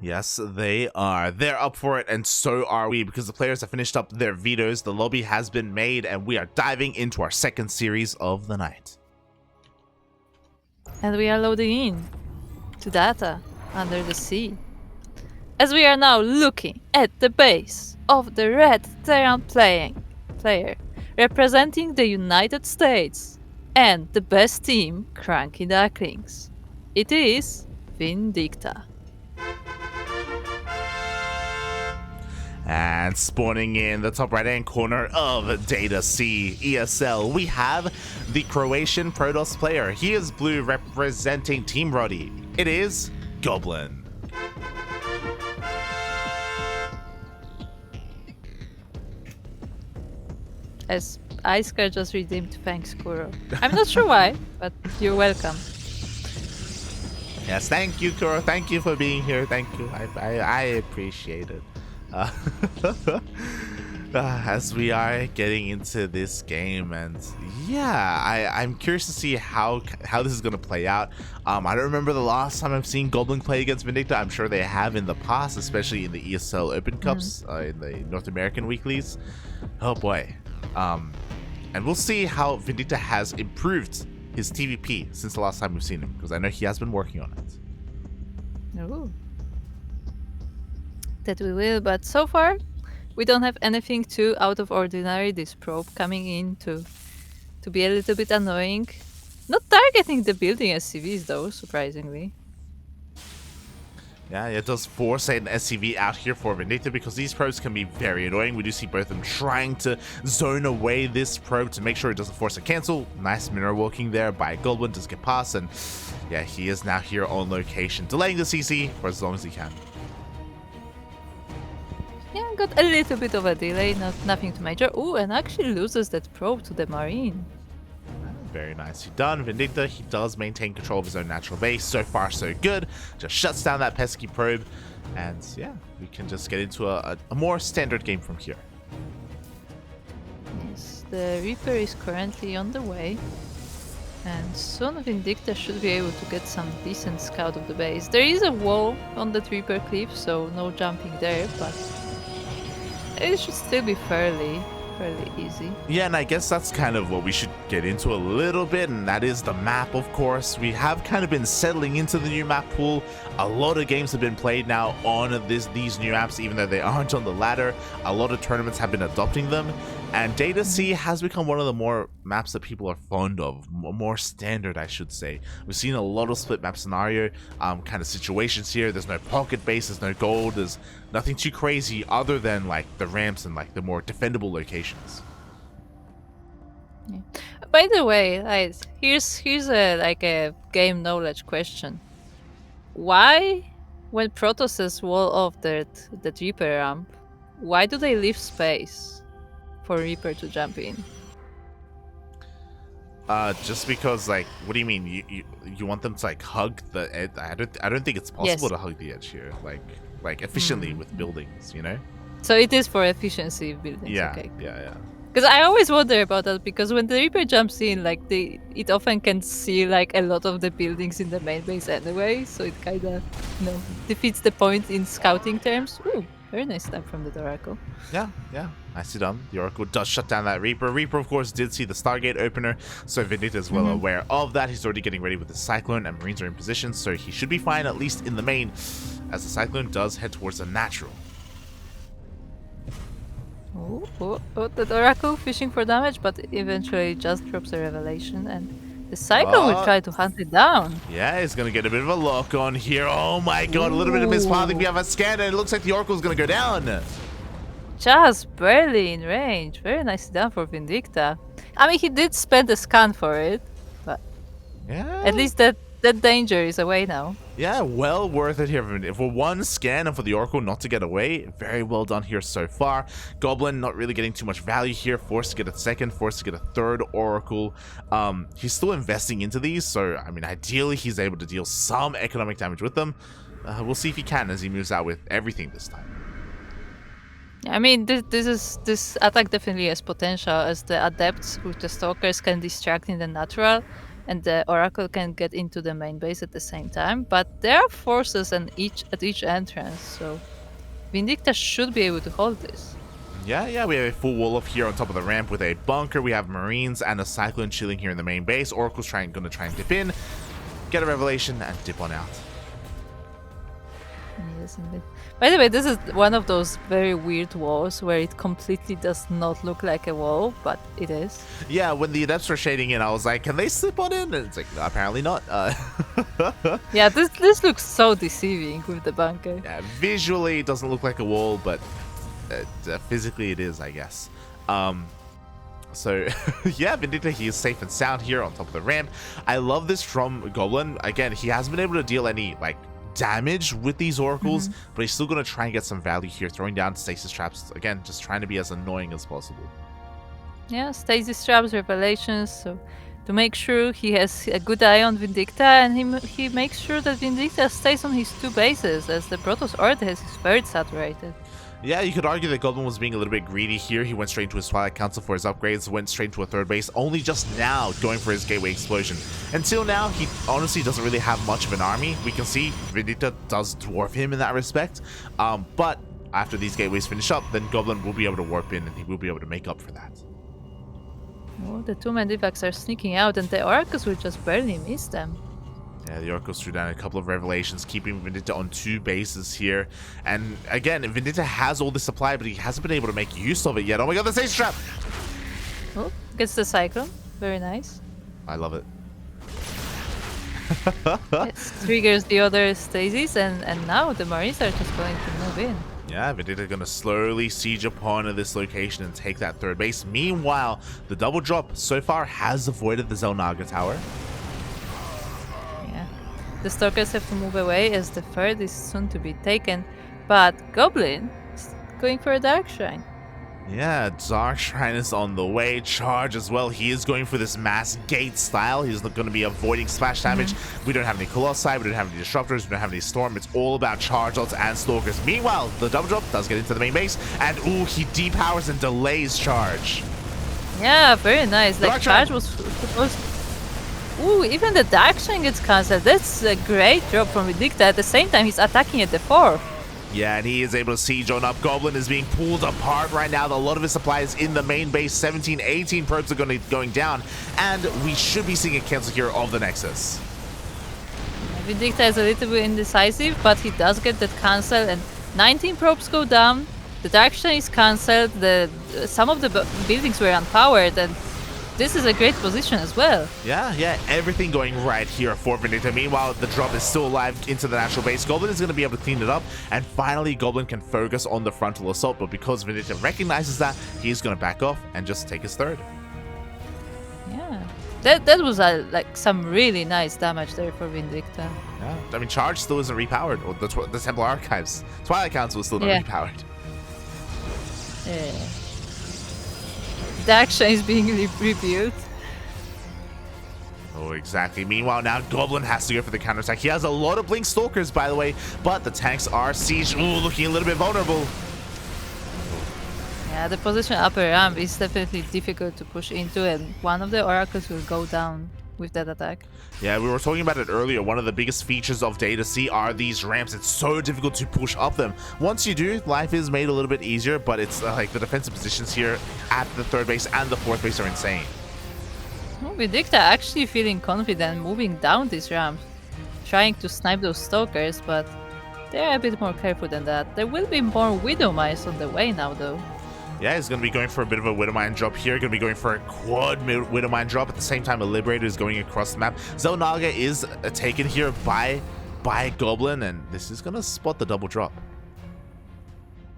Yes, they are. They're up for it, and so are we, because the players have finished up their vetoes, the lobby has been made, and we are diving into our second series of the night. And we are loading in to data under the sea. As we are now looking at the base of the red Terran player, representing the United States and the best team, CranKy Ducklings. It is Vindicta. And spawning in the top right-hand corner of Data C ESL, we have the Croatian Protoss player. He is blue, representing Team Roddy. It is Goblin. As Icecar just redeemed thanks, Kuro. I'm not sure why, but you're welcome. Yes, thank you, Kuro. Thank you for being here. Thank you. I appreciate it. As we are getting into this game, and yeah, I'm curious to see how this is going to play out. I don't remember the last time I've seen Goblin play against Vindicta. I'm sure they have in the past, especially in the ESL Open Cups, in the North American weeklies. Oh boy. And we'll see how Vindicta has improved his TvP since the last time we've seen him, because I know he has been working on it. Ooh. That we will, but so far we don't have anything too out of ordinary. This probe coming in to be a little bit annoying. Not targeting the building SCVs though, surprisingly. Yeah, it does force an SCV out here for Vindicta, because these probes can be very annoying. We do see both of them trying to zone away this probe to make sure it doesn't force a cancel. Nice mirror walking there by Goblin to get past, and yeah, he is now here on location, delaying the CC for as long as he can. Yeah, got a little bit of a delay, nothing too major. Ooh, and actually loses that probe to the Marine. Very nicely done. Vindicta, he does maintain control of his own natural base. So far, so good. Just shuts down that pesky probe. And yeah, we can just get into a more standard game from here. Yes, the Reaper is currently on the way. And soon Vindicta should be able to get some decent scout of the base. There is a wall on the Reaper cliff, so no jumping there, but it should still be fairly easy. Yeah, and I guess that's kind of what we should get into a little bit, and that is the map, of course. We have kind of been settling into the new map pool. A lot of games have been played now on these new maps, even though they aren't on the ladder. A lot of tournaments have been adopting them, and Data C has become one of the more maps that people are fond of, more standard, I should say. We've seen a lot of split map scenario kind of situations here. There's no pocket base, there's no gold, there's nothing too crazy other than like the ramps and like the more defendable locations. Yeah. By the way, guys, here's a game knowledge question. Why, when Protosses wall off the Reaper ramp, why do they leave space for Reaper to jump in? Just because, like, what do you mean? You want them to like hug the edge? I don't think it's possible to hug the edge here, like efficiently with buildings, you know? So it is for efficiency of buildings. Yeah, okay. yeah. Because I always wonder about that, because when the Reaper jumps in, like it often can see like a lot of the buildings in the main base anyway, so it kind of defeats the point in scouting terms. Ooh, very nice time from the Oracle. Yeah. Nicely done. The Oracle does shut down that Reaper. Reaper, of course, did see the Stargate opener, so Vindicta is well aware of that. He's already getting ready with the Cyclone, and Marines are in position, so he should be fine, at least in the main, as the Cyclone does head towards the natural. Oh, the Oracle fishing for damage, but eventually just drops a revelation, and the Cyclone will try to hunt it down. Yeah, he's gonna get a bit of a lock on here. Oh my god, a little bit of mispathing. We have a scan, and it looks like the Oracle's gonna go down. Just barely in range. Very nicely done for Vindicta. I mean, he did spend a scan for it, but yeah, at least that danger is away now. Yeah, well worth it here for one scan and for the Oracle not to get away. Very well done here so far. Goblin not really getting too much value here, forced to get a second, forced to get a third Oracle. He's still investing into these, so I mean, ideally he's able to deal some economic damage with them. We'll see if he can as he moves out with everything this time. I mean, this attack definitely has potential, as the adepts with the stalkers can distract in the natural, and the Oracle can get into the main base at the same time. But there are forces at each entrance, so Vindicta should be able to hold this. Yeah, we have a full wall up here on top of the ramp with a bunker. We have Marines and a Cyclone chilling here in the main base. Oracle's gonna try and dip in, get a revelation, and dip on out. Yes, indeed. By the way, this is one of those very weird walls where it completely does not look like a wall, but it is. Yeah, when the adepts were shading in, I was like, can they slip on in? And it's like, no, apparently not. Yeah, this looks so deceiving with the bunker. Yeah, visually it doesn't look like a wall, but physically it is, I guess. So, yeah, Vindicta, he is safe and sound here on top of the ramp. I love this from Goblin. Again, he hasn't been able to deal any, like, damage with these oracles, but he's still going to try and get some value here, throwing down stasis traps. Again, just trying to be as annoying as possible. Yeah, stasis traps, revelations, so to make sure he has a good eye on Vindicta, and he makes sure that Vindicta stays on his 2 bases, as the Protoss Earth is very saturated. Yeah, you could argue that Goblin was being a little bit greedy here. He went straight into his Twilight Council for his upgrades, went straight to a 3rd base, only just now going for his Gateway Explosion. Until now, he honestly doesn't really have much of an army. We can see Vindicta does dwarf him in that respect, but after these Gateways finish up, then Goblin will be able to warp in and he will be able to make up for that. Oh, the 2 Mandivacs are sneaking out, and the Oracles will just barely miss them. Yeah, the Oracles threw down a couple of revelations, keeping Vindicta on 2 bases here. And again, Vindicta has all the supply, but he hasn't been able to make use of it yet. Oh my god, the Stasis Trap! Oh, gets the Cyclone. Very nice. I love it. It triggers the other stasis, and now the Marines are just going to move in. Yeah, Vindicta gonna slowly siege upon this location and take that 3rd base. Meanwhile, the double drop so far has avoided the Xel'Naga tower. Yeah, the Stalkers have to move away as the 3rd is soon to be taken, but Goblin is going for a Dark Shrine. Yeah, Dark Shrine is on the way. Charge as well. He is going for this mass gate style. He's going to be avoiding splash damage. We don't have any Colossi. We don't have any Disruptors. We don't have any Storm. It's all about charge ults and Stalkers. Meanwhile, the double drop does get into the main base. And, ooh, he depowers and delays charge. Yeah, very nice. Like, charge was supposed... Ooh, even the Dark Shrine gets cancelled. That's a great drop from Vindicta. At the same time, he's attacking at the 4th. Yeah, and he is able to siege on up. Goblin is being pulled apart right now. A lot of his supply is in the main base. 17, 18 probes are going down. And we should be seeing a cancel here of the Nexus. Vindicta is a little bit indecisive, but he does get that cancel, and 19 probes go down. The Dark Shrine is cancelled. Some of the buildings were unpowered, and this is a great position as well. Yeah, everything going right here for Vindicta. Meanwhile, the drop is still alive into the natural base. Goblin is going to be able to clean it up, and finally Goblin can focus on the frontal assault, but because Vindicta recognizes that, he's going to back off and just take his 3rd. Yeah, that was like some really nice damage there for Vindicta. Yeah, I mean, Charge still isn't repowered, or the Temple Archives. Twilight Council is still not repowered. Yeah. Dark Shrine is being rebuilt. Oh, exactly. Meanwhile, now Goblin has to go for the counterattack. He has a lot of Blink Stalkers, by the way, but the tanks are sieged. Ooh, looking a little bit vulnerable. Yeah, the position upper ramp is definitely difficult to push into, and one of the Oracles will go down with that attack. Yeah, we were talking about it earlier. One of the biggest features of Data C are these ramps. It's so difficult to push up them. Once you do, life is made a little bit easier, but it's like the defensive positions here at the 3rd base and the 4th base are insane. Oh, Vindicta actually feeling confident moving down these ramps, trying to snipe those Stalkers, but they're a bit more careful than that. There will be more Widow Mice on the way now, though. Yeah, he's going to be going for a bit of a Widowmine drop here. Going to be going for a quad Widowmine drop. At the same time, a Liberator is going across the map. Xel'Naga is taken here by Goblin, and this is going to spot the double drop.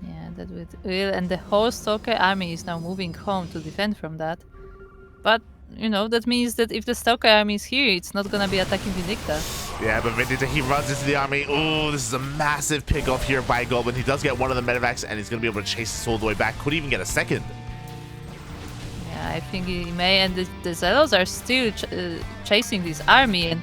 Yeah, that will, and the whole Stalker army is now moving home to defend from that. But, you know, that means that if the Stalker army is here, it's not going to be attacking Vindicta. Yeah, but Vindicta, he runs into the army. Oh, this is a massive pick off here by Goblin. He does get one of the medevacs, and he's going to be able to chase this all the way back. Could even get a 2nd. Yeah, I think he may, and the Zealots are still chasing this army, and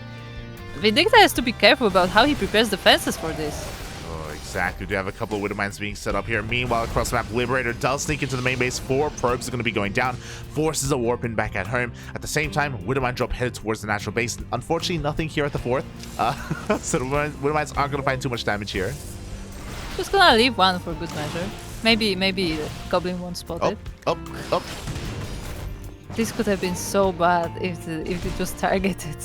Vindicta has to be careful about how he prepares defenses for this. Oh, Exactly. We do have a couple of Widow Mines being set up here. Meanwhile, across the map, Liberator does sneak into the main base. 4 probes are going to be going down. Forces a warp in back at home. At the same time, Widow Mine drop headed towards the natural base. Unfortunately, nothing here at the 4th. So the Widow Mines aren't going to find too much damage here. Just gonna leave one for good measure. Maybe Goblin won't spot it. Up. This could have been so bad if it was targeted.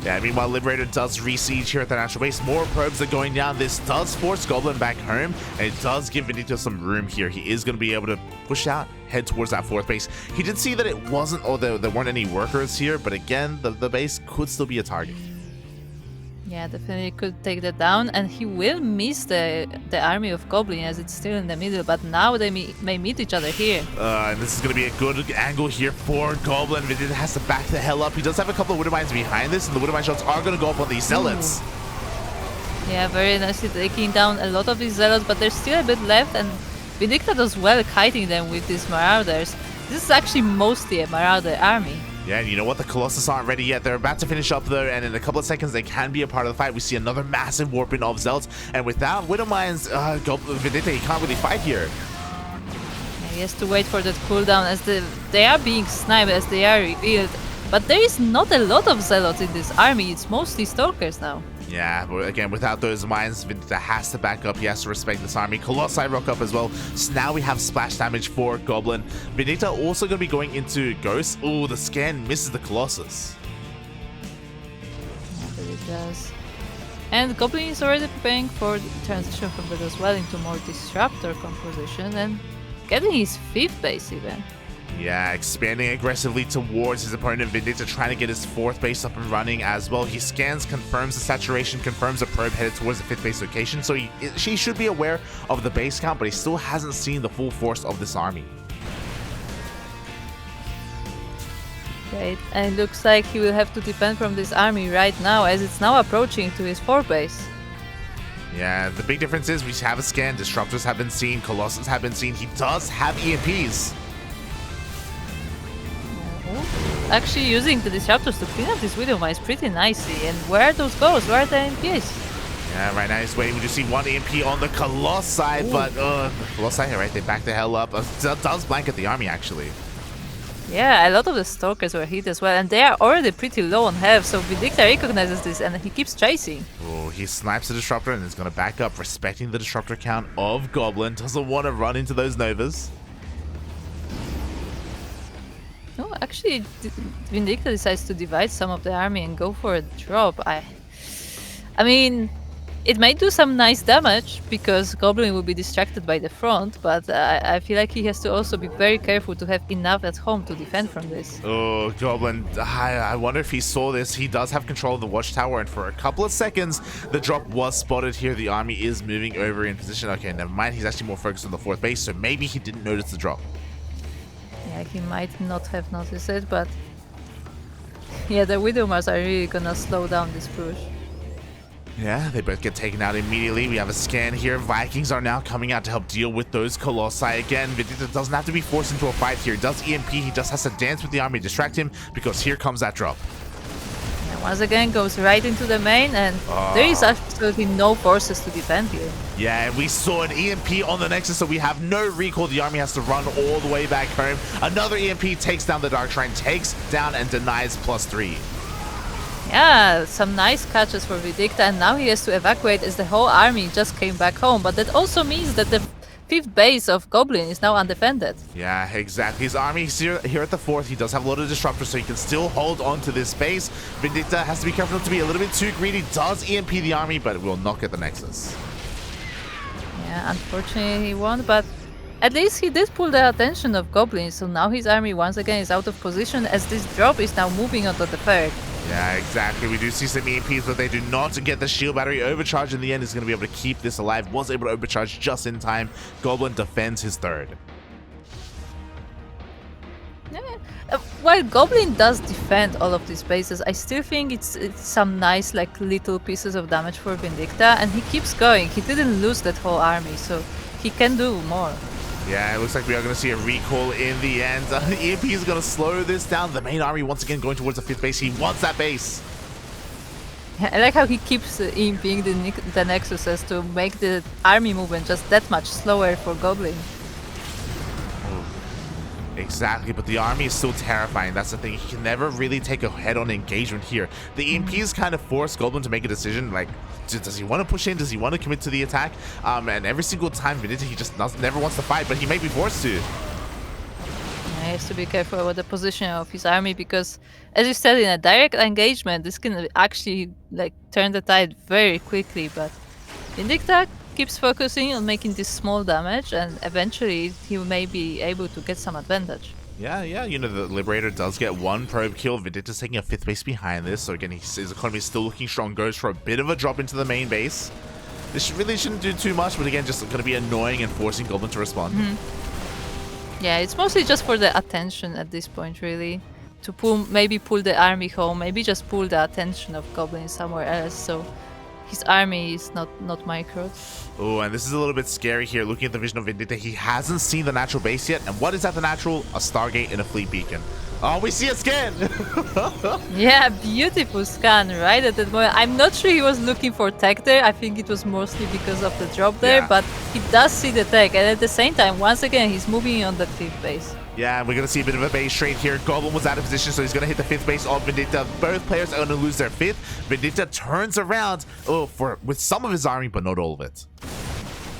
Yeah, meanwhile, Liberator does re-siege here at the natural base. More probes are going down. This does force Goblin back home, and it does give Vindicta some room here. He is going to be able to push out, head towards that 4th base. He did see that it wasn't, or there weren't any workers here, but again, the base could still be a target. Yeah, definitely could take that down, and he will miss the army of Goblin as it's still in the middle, but now they may meet each other here. And this is going to be a good angle here for Goblin. Vindicta has to back the hell up. He does have a couple of Widow Mines behind this, and the Widow Mine shots are going to go up on these Zealots. Ooh. Yeah, very nicely taking down a lot of these Zealots, but there's still a bit left, and Vindicta does well kiting them with these Marauders. This is actually mostly a Marauder army. Yeah, and you know what? The Colossus aren't ready yet. They're about to finish up though, and in a couple of seconds they can be a part of the fight. We see another massive warping of Zealots, and without Widow Mines, Vindicta, he can't really fight here. Yeah, he has to wait for that cooldown as they are being sniped as they are revealed. But there is not a lot of Zealots in this army. It's mostly Stalkers now. Yeah, but again, without those mines, Vindicta has to back up. He has to respect this army. Colossi rock up as well. So now we have splash damage for Goblin. Vindicta also going to be going into Ghost. Oh, the scan misses the Colossus. Yeah, but it does. And Goblin is already preparing for the transition from that as well into more Disruptor composition and getting his 5th base even. Yeah, expanding aggressively towards his opponent. Vindicta trying to get his 4th base up and running as well. He scans, confirms the saturation, confirms a probe headed towards the 5th base location. So she should be aware of the base count, but he still hasn't seen the full force of this army. Great, and it looks like he will have to defend from this army right now as it's now approaching to his 4th base. Yeah, the big difference is we have a scan. Disruptors have been seen. Colossus have been seen. He does have EMPs. Actually using the Disruptors to clean up this Widow Mines pretty nicely. And where are those ghosts? Where are the MPs? Yeah, right now he's waiting. We just see one EMP on the Colossi, but the Colossi, right, they back the hell up. Does blanket the army, actually. Yeah, a lot of the Stalkers were hit as well, and they are already pretty low on health, so Vindicta recognizes this and he keeps chasing. Oh, he snipes the Disruptor and is going to back up, respecting the Disruptor count of Goblin. Doesn't want to run into those Novas. No, actually, Vindicta decides to divide some of the army and go for a drop. I mean, it might do some nice damage because Goblin will be distracted by the front, but I feel like he has to also be very careful to have enough at home to defend from this. Oh, Goblin, I wonder if he saw this. He does have control of the watchtower, and for a couple of seconds, the drop was spotted here. The army is moving over in position. Okay, never mind. He's actually more focused on the 4th base, so maybe he didn't notice the drop. Yeah, he might not have noticed it, but yeah, the Widowmars are really gonna slow down this push. Yeah, they both get taken out immediately. We have a scan here. Vikings are now coming out to help deal with those Colossi again. Vindicta doesn't have to be forced into a fight here. Does EMP, he just has to dance with the army, distract him, because here comes that drop. And once again goes right into the main, and there is absolutely no forces to defend here. Yeah, and we saw an EMP on the Nexus, so we have no recall. The army has to run all the way back home. Another EMP takes down the Dark Shrine, takes down and denies +3. Yeah, some nice catches for Vindicta, and now he has to evacuate as the whole army just came back home. But that also means that the 5th base of Goblin is now undefended. Yeah, exactly. His army is here at the 4th. He does have a lot of disruptors, so he can still hold on to this base. Vindicta has to be careful not to be a little bit too greedy. Does EMP the army, but will not get the Nexus. Yeah, unfortunately he won, but at least he did pull the attention of Goblin, so now his army once again is out of position as this drop is now moving onto the 3rd. Yeah, exactly. We do see some EMPs, but they do not get the shield battery. Overcharge in the end is going to be able to keep this alive. Was able to overcharge just in time. Goblin defends his 3rd. Yeah. While Goblin does defend all of these bases, I still think it's some nice like little pieces of damage for Vindicta, and he keeps going. He didn't lose that whole army, so he can do more. Yeah, it looks like we are going to see a recall in the end. EMP is going to slow this down. The main army once again going towards the 5th base. He wants that base. I like how he keeps imping the Nexuses to make the army movement just that much slower for Goblin. Exactly, but the army is still terrifying. That's the thing. He can never really take a head-on engagement here. The EMPs kind of force Goblin to make a decision, like, does he want to push in? Does he want to commit to the attack? And every single time Vindicta, he just never wants to fight, but he may be forced to. Yeah, he has to be careful about the position of his army because, as you said, in a direct engagement, this can actually like turn the tide very quickly. But Vindicta keeps focusing on making this small damage, and eventually he may be able to get some advantage. Yeah, you know, the Liberator does get one probe kill. Vindicta's taking a 5th base behind this, so again, his economy is still looking strong. Goes for a bit of a drop into the main base. This really shouldn't do too much, but again, just going to be annoying and forcing Goblin to respond. Yeah, it's mostly just for the attention at this point, really. To maybe pull the army home, maybe just pull the attention of Goblin somewhere else, so his army is not microed. Oh, and this is a little bit scary here. Looking at the vision of Vindicta, he hasn't seen the natural base yet. And what is at the natural? A Stargate and a fleet beacon. Oh, we see a scan! Yeah, beautiful scan right at that moment. I'm not sure he was looking for tech there. I think it was mostly because of the drop there, Yeah. but he does see the tech. And at the same time, once again, he's moving on the 5th base. Yeah, and we're going to see a bit of a base trade here. Goblin was out of position, so he's going to hit the 5th base of Vindicta. Both players are going to lose their 5th. Vindicta turns around with some of his army, but not all of it.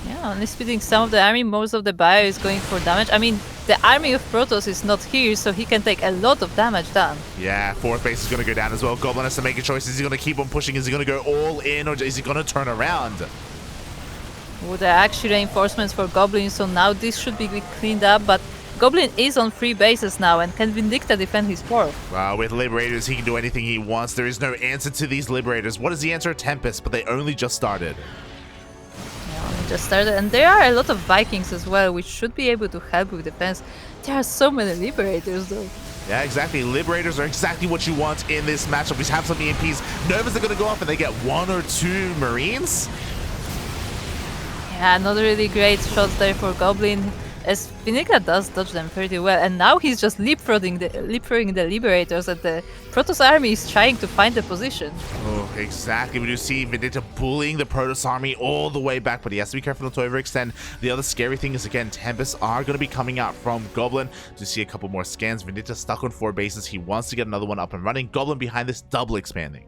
Yeah, only speeding some of the army, most of the bio is going for damage. I mean, the army of Protoss is not here, so he can take a lot of damage down. Yeah, 4th base is going to go down as well. Goblin has to make a choice. Is he going to keep on pushing? Is he going to go all in, or is he going to turn around? Oh, there are actually reinforcements for Goblin, so now this should be cleaned up, but Goblin is on 3 bases now, and can Vindicta defend his 4th? Wow, with Liberators, he can do anything he wants. There is no answer to these Liberators. What is the answer? Tempest, but they only just started. Yeah, only just started, and there are a lot of Vikings as well, which should be able to help with defense. There are so many Liberators, though. Yeah, exactly. Liberators are exactly what you want in this matchup. We have some EMPs. Novas are going to go off, and they get 1 or 2 Marines. Yeah, not really great shots there for Goblin, as Vindicta does dodge them pretty well, and now he's just leapfrogging the Liberators, and the Protoss army is trying to find the position. Oh, exactly. We do see Vindicta bullying the Protoss army all the way back, but he has to be careful not to overextend. The other scary thing is, again, Tempests are going to be coming out from Goblin to see a couple more scans. Vindicta stuck on 4 bases. He wants to get another one up and running. Goblin behind this, double expanding.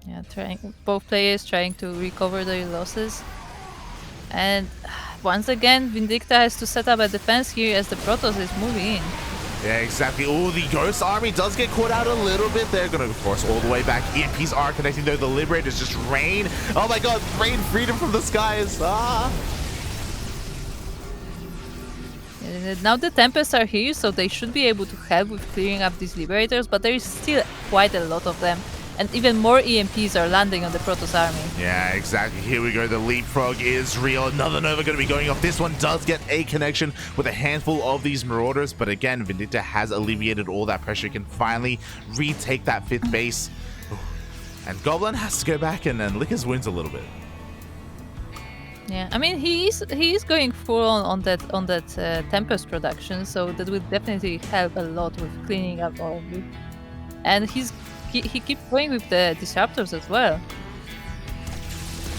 Yeah, both players trying to recover their losses. And once again, Vindicta has to set up a defense here as the Protoss is moving in. Yeah, exactly. Oh, the Ghost Army does get caught out a little bit. They're going to force all the way back. EMPs are connecting, though. The Liberators just rain. Oh my god, rain freedom from the skies. Now the Tempests are here, so they should be able to help with clearing up these Liberators, but there is still quite a lot of them. And even more EMPs are landing on the Protoss army. Yeah, exactly. Here we go. The leapfrog is real. Another Nova going to be going off. This one does get a connection with a handful of these Marauders. But again, Vindicta has alleviated all that pressure. He can finally retake that 5th base. And Goblin has to go back and lick his wounds a little bit. Yeah, I mean he is going full on that Tempest production, so that will definitely help a lot with cleaning up all of it. And he keeps going with the disruptors as well.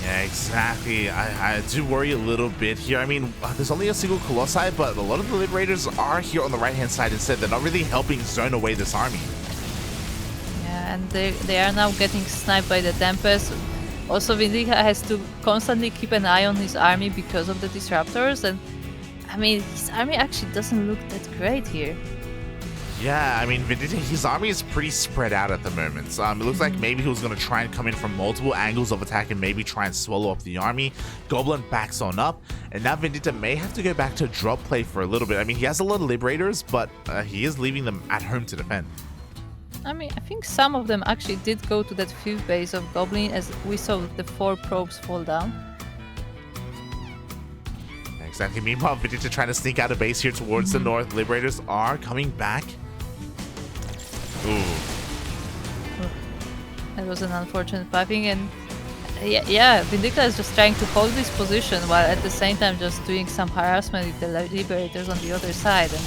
Yeah, exactly. I do worry a little bit here. I mean, there's only a single Colossi, but a lot of the Liberators are here on the right-hand side instead. They're not really helping zone away this army. Yeah, and they are now getting sniped by the Tempest. Also, Vindicta has to constantly keep an eye on his army because of the disruptors, and I mean, his army actually doesn't look that great here. Yeah, I mean, Vindicta, his army is pretty spread out at the moment. It looks like maybe he was going to try and come in from multiple angles of attack and maybe try and swallow up the army. Goblin backs on up, and now Vindicta may have to go back to drop play for a little bit. I mean, he has a lot of Liberators, but he is leaving them at home to defend. I mean, I think some of them actually did go to that 5th base of Goblin, as we saw the 4 probes fall down. Exactly. Meanwhile, Vindicta trying to sneak out of base here towards the north. Liberators are coming back. Ooh. That was an unfortunate piping, and yeah, Vindicta is just trying to hold this position while at the same time just doing some harassment with the Liberators on the other side. And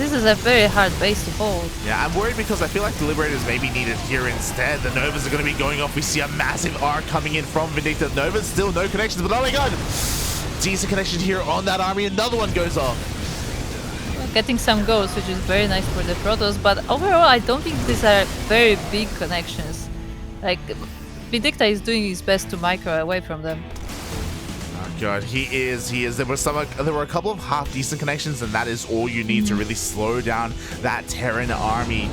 This is a very hard base to hold. Yeah, I'm worried because I feel like the Liberators may be needed here instead. The Novas are going to be going off. We see a massive arc coming in from Vindicta. Novas still no connections, but oh my god! Decent connection here on that army. Another one goes off. Getting some goals, which is very nice for the Protoss, but overall I don't think these are very big connections. Like, Vindicta is doing his best to micro away from them. Oh god, he is. There were a couple of half decent connections, and that is all you need to really slow down that Terran army.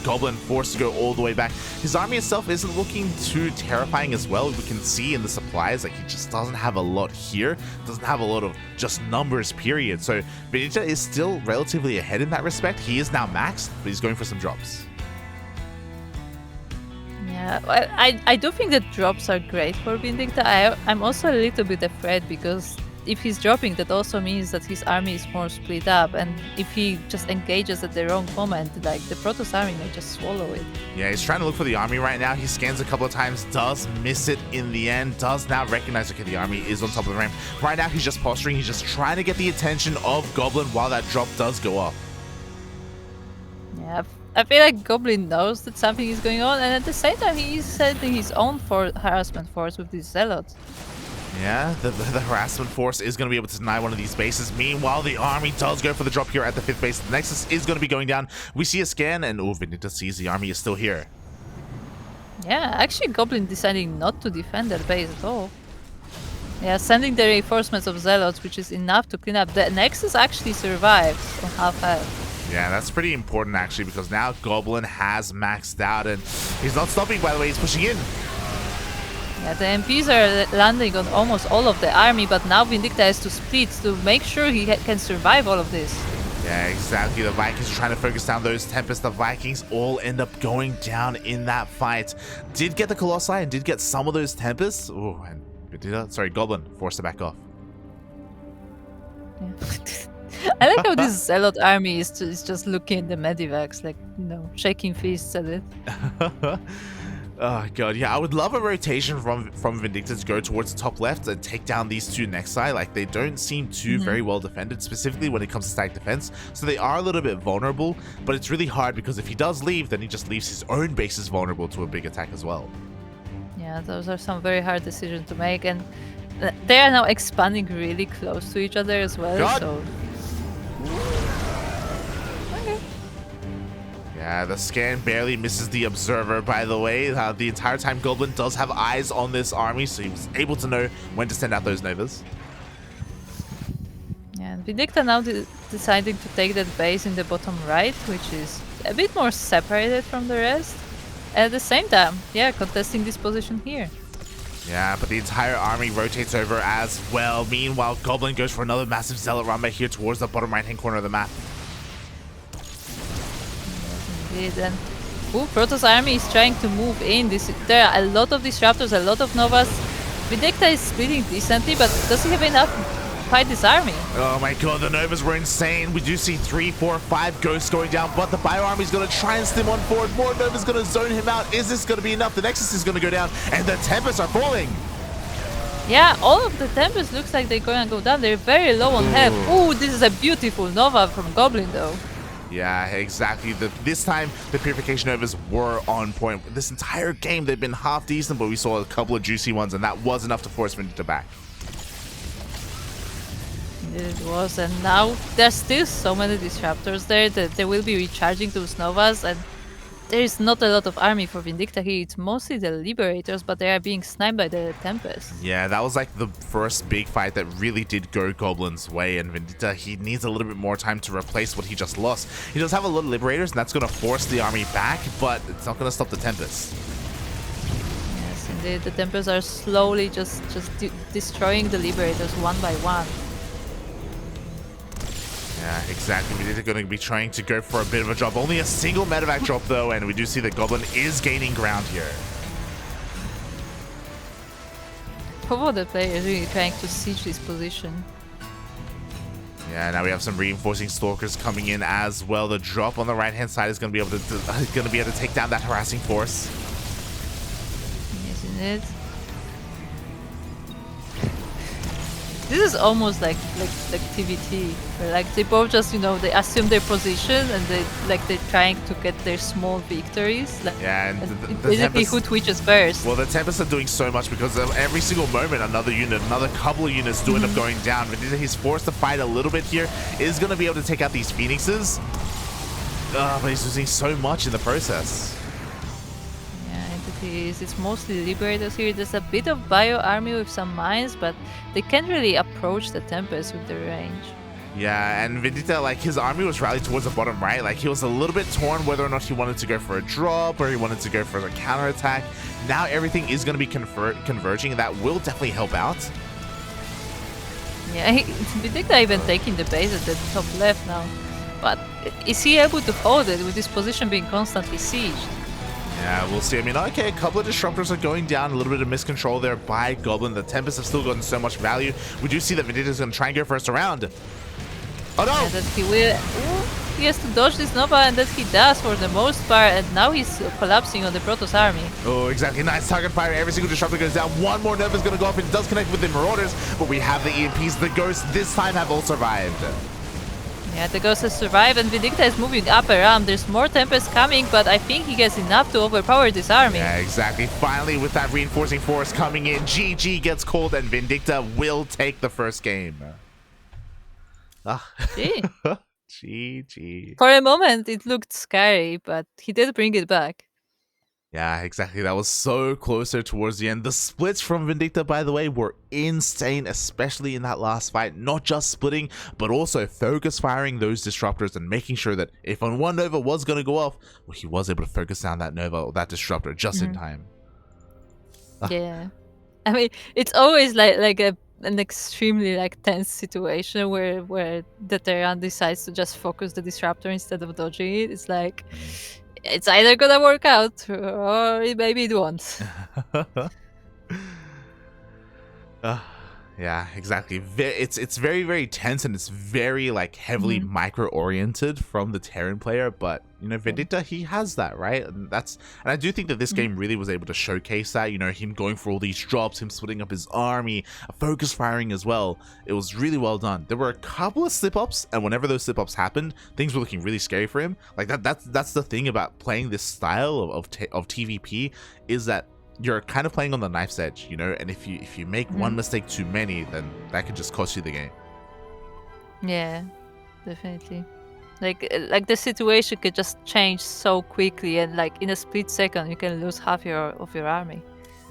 Goblin forced to go all the way back. His army itself isn't looking too terrifying as well. We can see in the supplies, like, he just doesn't have a lot here. Doesn't have a lot of just numbers, period. So Vindicta is still relatively ahead in that respect. He is now maxed, but he's going for some drops. Yeah, I do think that drops are great for Vindicta. I'm also a little bit afraid because if he's dropping, that also means that his army is more split up, and if he just engages at the wrong moment, like, the Protoss army may just swallow it. Yeah, he's trying to look for the army right now. He scans a couple of times, does miss it in the end, does now recognize, okay, the army is on top of the ramp. Right now, he's just posturing. He's just trying to get the attention of Goblin while that drop does go off. Yeah, I feel like Goblin knows that something is going on, and at the same time he is sending his own harassment force with this Zealot. Yeah, the harassment force is going to be able to deny one of these bases. Meanwhile, the army does go for the drop here at the 5th base. The Nexus is going to be going down. We see a scan, and Vindicta sees the army is still here. Yeah, actually Goblin deciding not to defend that base at all. Yeah, sending the reinforcements of Zealots, which is enough to clean up. The Nexus actually survives on half health. Yeah, that's pretty important actually, because now Goblin has maxed out, and he's not stopping, by the way, he's pushing in. Yeah, the MPs are landing on almost all of the army, but now Vindicta has to split to make sure he can survive all of this. Yeah, exactly. The Vikings are trying to focus down those Tempests. The Vikings all end up going down in that fight. Did get the Colossi and did get some of those Tempests. Oh, and Goblin forced to back off. Yeah. I like how this Zealot army is just looking at the Medivacs, like, you know, shaking fists at it. Oh god, yeah, I would love a rotation from Vindicta to go towards the top left and take down these two Nexi. Like, they don't seem too very well defended, specifically when it comes to static defense. So they are a little bit vulnerable, but it's really hard because if he does leave, then he just leaves his own bases vulnerable to a big attack as well. Yeah, those are some very hard decisions to make, and they are now expanding really close to each other as well. God. So. Okay. Yeah, the scan barely misses the observer, by the way. The entire time Goblin does have eyes on this army, so he was able to know when to send out those Novas. Yeah, and Vindicta now deciding to take that base in the bottom right, which is a bit more separated from the rest. And at the same time, yeah, contesting this position here. Yeah, but the entire army rotates over as well. Meanwhile, Goblin goes for another massive Zealot run back here towards the bottom right-hand corner of the map. Yes, indeed. And Protoss army is trying to move in. There are a lot of Disruptors, a lot of Novas. Vindicta is splitting decently, but does he have enough to fight this army? Oh my god, the Novas were insane. We do see 3, 4, 5 ghosts going down, but the Bio army is going to try and stim on forward. More Novas going to zone him out. Is this going to be enough? The Nexus is going to go down, and the Tempests are falling. Yeah, all of the Tempests looks like they're going to go down. They're very low on health. Ooh, this is a beautiful Nova from Goblin, though. Yeah, exactly. This time, the Purification Novas were on point. This entire game, they've been half decent, but we saw a couple of juicy ones, and that was enough to force Vindicta back. It was, and now there's still so many Disruptors there that they will be recharging those Novas, and there is not a lot of army for Vindicta here. It's mostly the Liberators, but they are being sniped by the Tempest. Yeah, that was like the first big fight that really did go Goblin's way, and Vindicta, he needs a little bit more time to replace what he just lost. He does have a lot of Liberators, and that's going to force the army back, but it's not going to stop the Tempest. Yes, indeed. The Tempest are slowly just destroying the Liberators one by one. Yeah, exactly. Vindicta going to be trying to go for a bit of a drop. Only a single medevac drop, though, and we do see that Goblin is gaining ground here. How the player is really trying to siege this position. Yeah, now we have some reinforcing Stalkers coming in as well. The drop on the right-hand side is going to be able to take down that harassing force. Isn't it? This is almost like TvT, where like they both just they assume their position and they're trying to get their small victories. Like, yeah, and basically who twitches first. Well, the Tempest are doing so much because of every single moment another couple of units do end up going down. But he's forced to fight a little bit here. Is going to be able to take out these Phoenixes. But he's losing so much in the process. It's mostly liberators here. There's a bit of bio army with some mines, but they can't really approach the Tempest with the range. Yeah, and Vindicta, like, his army was rallied towards the bottom right. Like, he was a little bit torn whether or not he wanted to go for a drop or he wanted to go for a counterattack. Now everything is going to be converging, and that will definitely help out. Yeah, Vindicta even taking the base at the top left now. But is he able to hold it with his position being constantly sieged? Yeah, we'll see. I mean, okay, a couple of disruptors are going down. A little bit of miscontrol there by Goblin. The Tempest have still gotten so much value. We do see that Vindicta is going to try and go first around. Oh, no! Yeah, that he will. Ooh, he has to dodge this Nova, and that he does for the most part. And now he's collapsing on the Protoss army. Oh, exactly. Nice target fire. Every single disruptor goes down. One more Nova is going to go off. It does connect with the Marauders, but we have the EMPs. The Ghosts this time have all survived. Yeah, the Ghost has survived, and Vindicta is moving up around. There's more Tempest coming, but I think he gets enough to overpower this army. Yeah, exactly. Finally, with that reinforcing force coming in, GG gets called, and Vindicta will take the first game. GG. For a moment, it looked scary, but he did bring it back. Yeah, exactly. That was so closer towards the end. The splits from Vindicta, by the way, were insane, especially in that last fight. Not just splitting, but also focus firing those disruptors and making sure that if one Nova was going to go off, well, he was able to focus down that Nova or that disruptor just in time. Yeah. I mean, it's always like an extremely tense situation where the Terran decides to just focus the disruptor instead of dodging it. It's like it's either gonna work out or maybe it won't. Yeah, exactly. It's very, very tense, and it's very heavily micro oriented from the Terran player, but Vindicta, he has that, right? And I do think that this game really was able to showcase that, him going for all these drops, him splitting up his army, focus firing as well. It was really well done. There were a couple of slip-ups, and whenever those slip-ups happened, things were looking really scary for him. That's the thing about playing this style of TvP, is that you're kind of playing on the knife's edge, and if you make one mistake too many, then that could just cost you the game. Yeah, definitely. Like the situation could just change so quickly, and in a split second you can lose half of your army.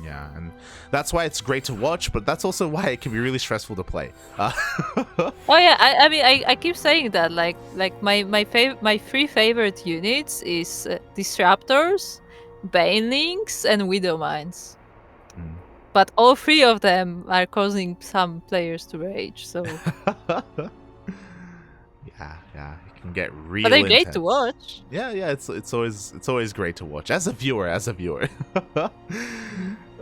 Yeah, and that's why it's great to watch, but that's also why it can be really stressful to play. Oh yeah, I mean I keep saying that my three favorite units is disruptors, banelings, and widow mines. But all three of them are causing some players to rage, so yeah, it can get really but they're intense. great to watch. Yeah, it's always great to watch as a viewer.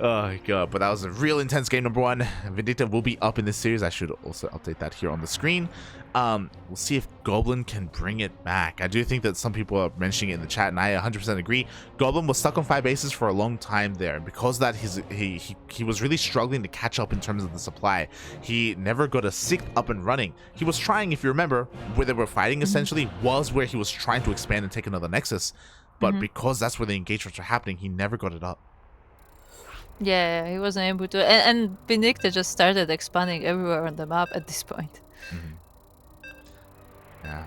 Oh god, but that was a real intense game number one. Vindicta will be up in this series. I should also update that here on the screen. We'll see if Goblin can bring it back. I do think that some people are mentioning it in the chat, and I 100% agree. Goblin was stuck on 5 bases for a long time there, and because of that, he was really struggling to catch up in terms of the supply. He never got a 6th up and running. He was trying, if you remember, where they were fighting essentially was where he was trying to expand and take another Nexus, but because that's where the engagements were happening, he never got it up. Yeah, he wasn't able to, and Vindicta just started expanding everywhere on the map at this point. Yeah.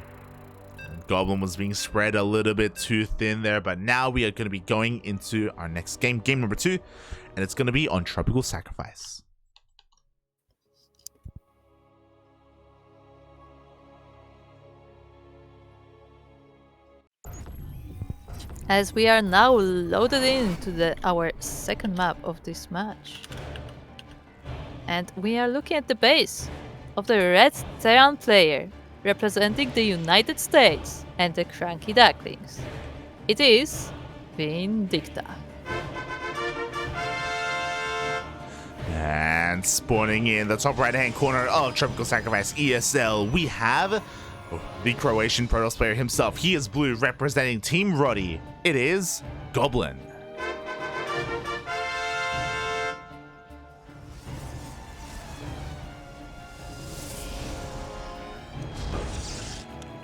Goblin was being spread a little bit too thin there, but now we are going to be going into our next game number 2, and it's going to be on Tropical Sacrifice. As we are now loaded into our second map of this match. And we are looking at the base of the red Terran player, representing the United States and the CranKy Ducklings. It is Vindicta. And spawning in the top right hand corner of Tropical Sacrifice ESL, we have the Croatian Protoss player himself. He is blue, representing Team Roddy. It is Goblin.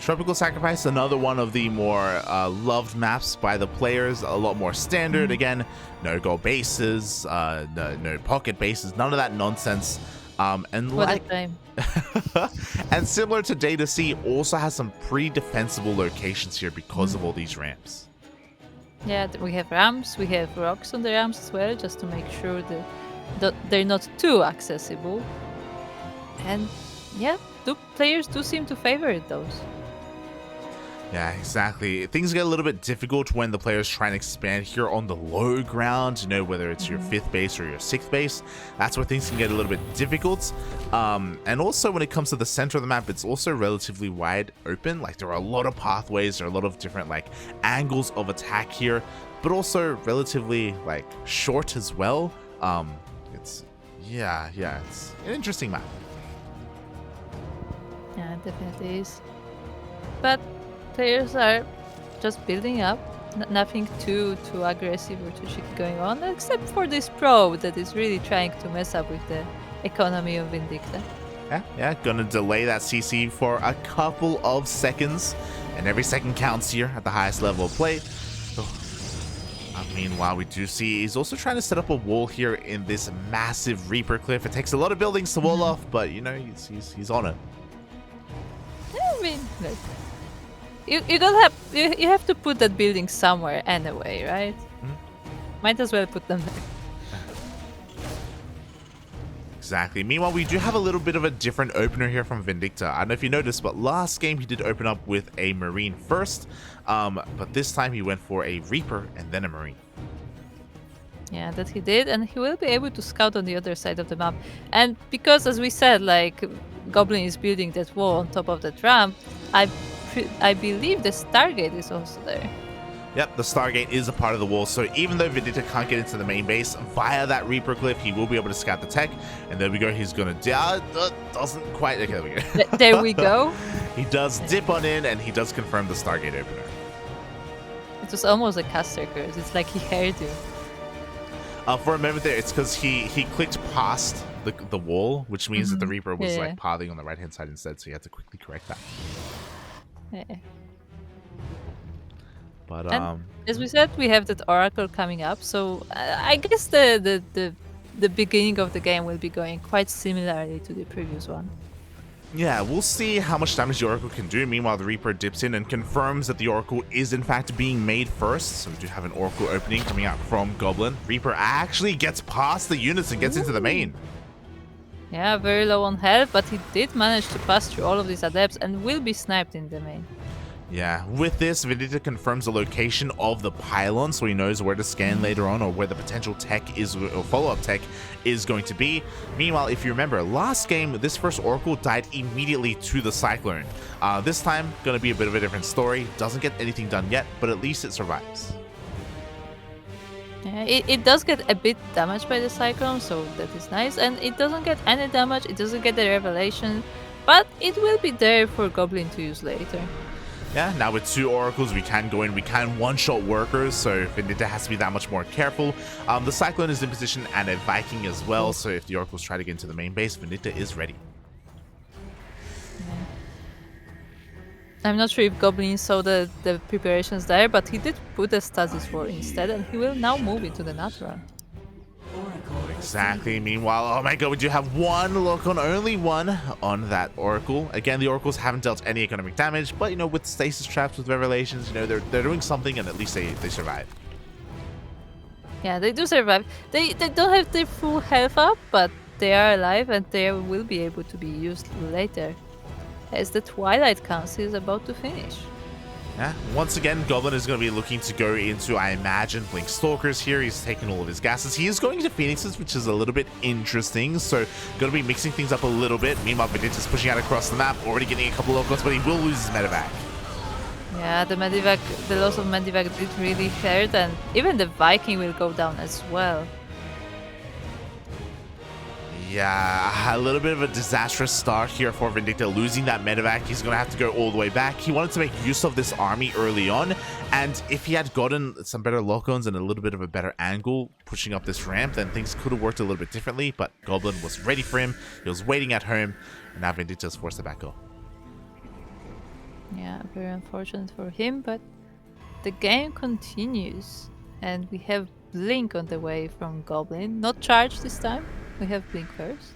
Tropical Sacrifice, another one of the more loved maps by the players, a lot more standard. Again, no gold bases, no pocket bases, none of that nonsense. And What like, a time. and similar to Data C, also has some pretty defensible locations here because of all these ramps. Yeah, we have ramps, we have rocks on the ramps as well, just to make sure that they're not too accessible. And yeah, players do seem to favor those. Yeah, exactly. Things get a little bit difficult when the players try and expand here on the low ground, you know, whether it's your 5th base or your 6th base. That's where things can get a little bit difficult. And also when it comes to the center of the map, it's also relatively wide open. Like there are a lot of pathways, there are a lot of different like angles of attack here, but also relatively like short as well. It's an interesting map. Yeah, it definitely is. But players are just building up, nothing too aggressive or too cheeky going on, except for this probe that is really trying to mess up with the economy of Vindicta. Yeah, gonna delay that CC for a couple of seconds, and every second counts here at the highest level of play. Meanwhile, we do see he's also trying to set up a wall here in this massive Reaper cliff. It takes a lot of buildings to wall off, but you know, he's on it. I mean, look, you don't have you have to put that building somewhere anyway, right? Might as well put them there. Exactly. Meanwhile, we do have a little bit of a different opener here from Vindicta. I don't know if you noticed, but last game he did open up with a Marine first, but this time he went for a Reaper and then a Marine. Yeah, that he did, and he will be able to scout on the other side of the map. And because, as we said, like Goblin is building that wall on top of that ramp, I believe the Stargate is also there. Yep, the Stargate is a part of the wall, so even though Vindicta can't get into the main base via that Reaper cliff, he will be able to scout the tech. And there we go, he's gonna doesn't quite. Okay, there we go. There we go. He does dip on in, and he does confirm the Stargate opener. It was almost a caster curse. It's like he heard you. For a moment there, it's because he clicked past the wall, which means that the Reaper was like pathing on the right hand side instead, so he had to quickly correct that. Yeah. But and as we said, we have that Oracle coming up, so I guess the beginning of the game will be going quite similarly to the previous one. Yeah, we'll see how much damage the Oracle can do. Meanwhile, the Reaper dips in and confirms that the Oracle is in fact being made first. So we do have an Oracle opening coming out from Goblin. Reaper actually gets past the units and gets into the main. Yeah, very low on health, but he did manage to pass through all of these adepts and will be sniped in the main. Yeah, with this, Vindicta confirms the location of the pylon, so he knows where to scan later on, or where the potential tech is, or follow-up tech is going to be. Meanwhile, if you remember, last game, this first Oracle died immediately to the Cyclone. This time, gonna be a bit of a different story. Doesn't get anything done yet, but at least it survives. Yeah, it does get a bit damaged by the Cyclone, so that is nice. And it doesn't get any damage, it doesn't get the Revelation, but it will be there for Goblin to use later. Yeah, now with 2 Oracles, we can go in, we can one-shot workers, so Vindicta has to be that much more careful. The Cyclone is in position and a Viking as well, so if the Oracles try to get into the main base, Vindicta is ready. Yeah. I'm not sure if Goblin saw the preparations there, but he did put a Stasis Wall instead, and he will now move into the natural. Exactly. Meanwhile, oh my god, we do have one lock on, only one on that Oracle. Again, the Oracles haven't dealt any economic damage, but you know, with stasis traps, with Revelations, you know, they're doing something, and at least they survive. Yeah, they do survive. They don't have their full health up, but they are alive, and they will be able to be used later, as the Twilight Council is about to finish. Yeah, once again, Goblin is going to be looking to go into, I imagine, Blink Stalkers here. He's taking all of his gases. He is going to Phoenixes, which is a little bit interesting. So, going to be mixing things up a little bit. Meanwhile, Vindicta's pushing out across the map, already getting a couple of locals, but he will lose his medevac. Yeah, the loss of medevac did really hurt, and even the Viking will go down as well. Yeah, a little bit of a disastrous start here for Vindicta, losing that medevac. He's going to have to go all the way back. He wanted to make use of this army early on, and if he had gotten some better lock-ons and a little bit of a better angle pushing up this ramp, then things could have worked a little bit differently, but Goblin was ready for him. He was waiting at home, and now Vindicta's forced to back up. Yeah, very unfortunate for him, but the game continues. And we have Blink on the way from Goblin. Not Charge this time. We have Blink first.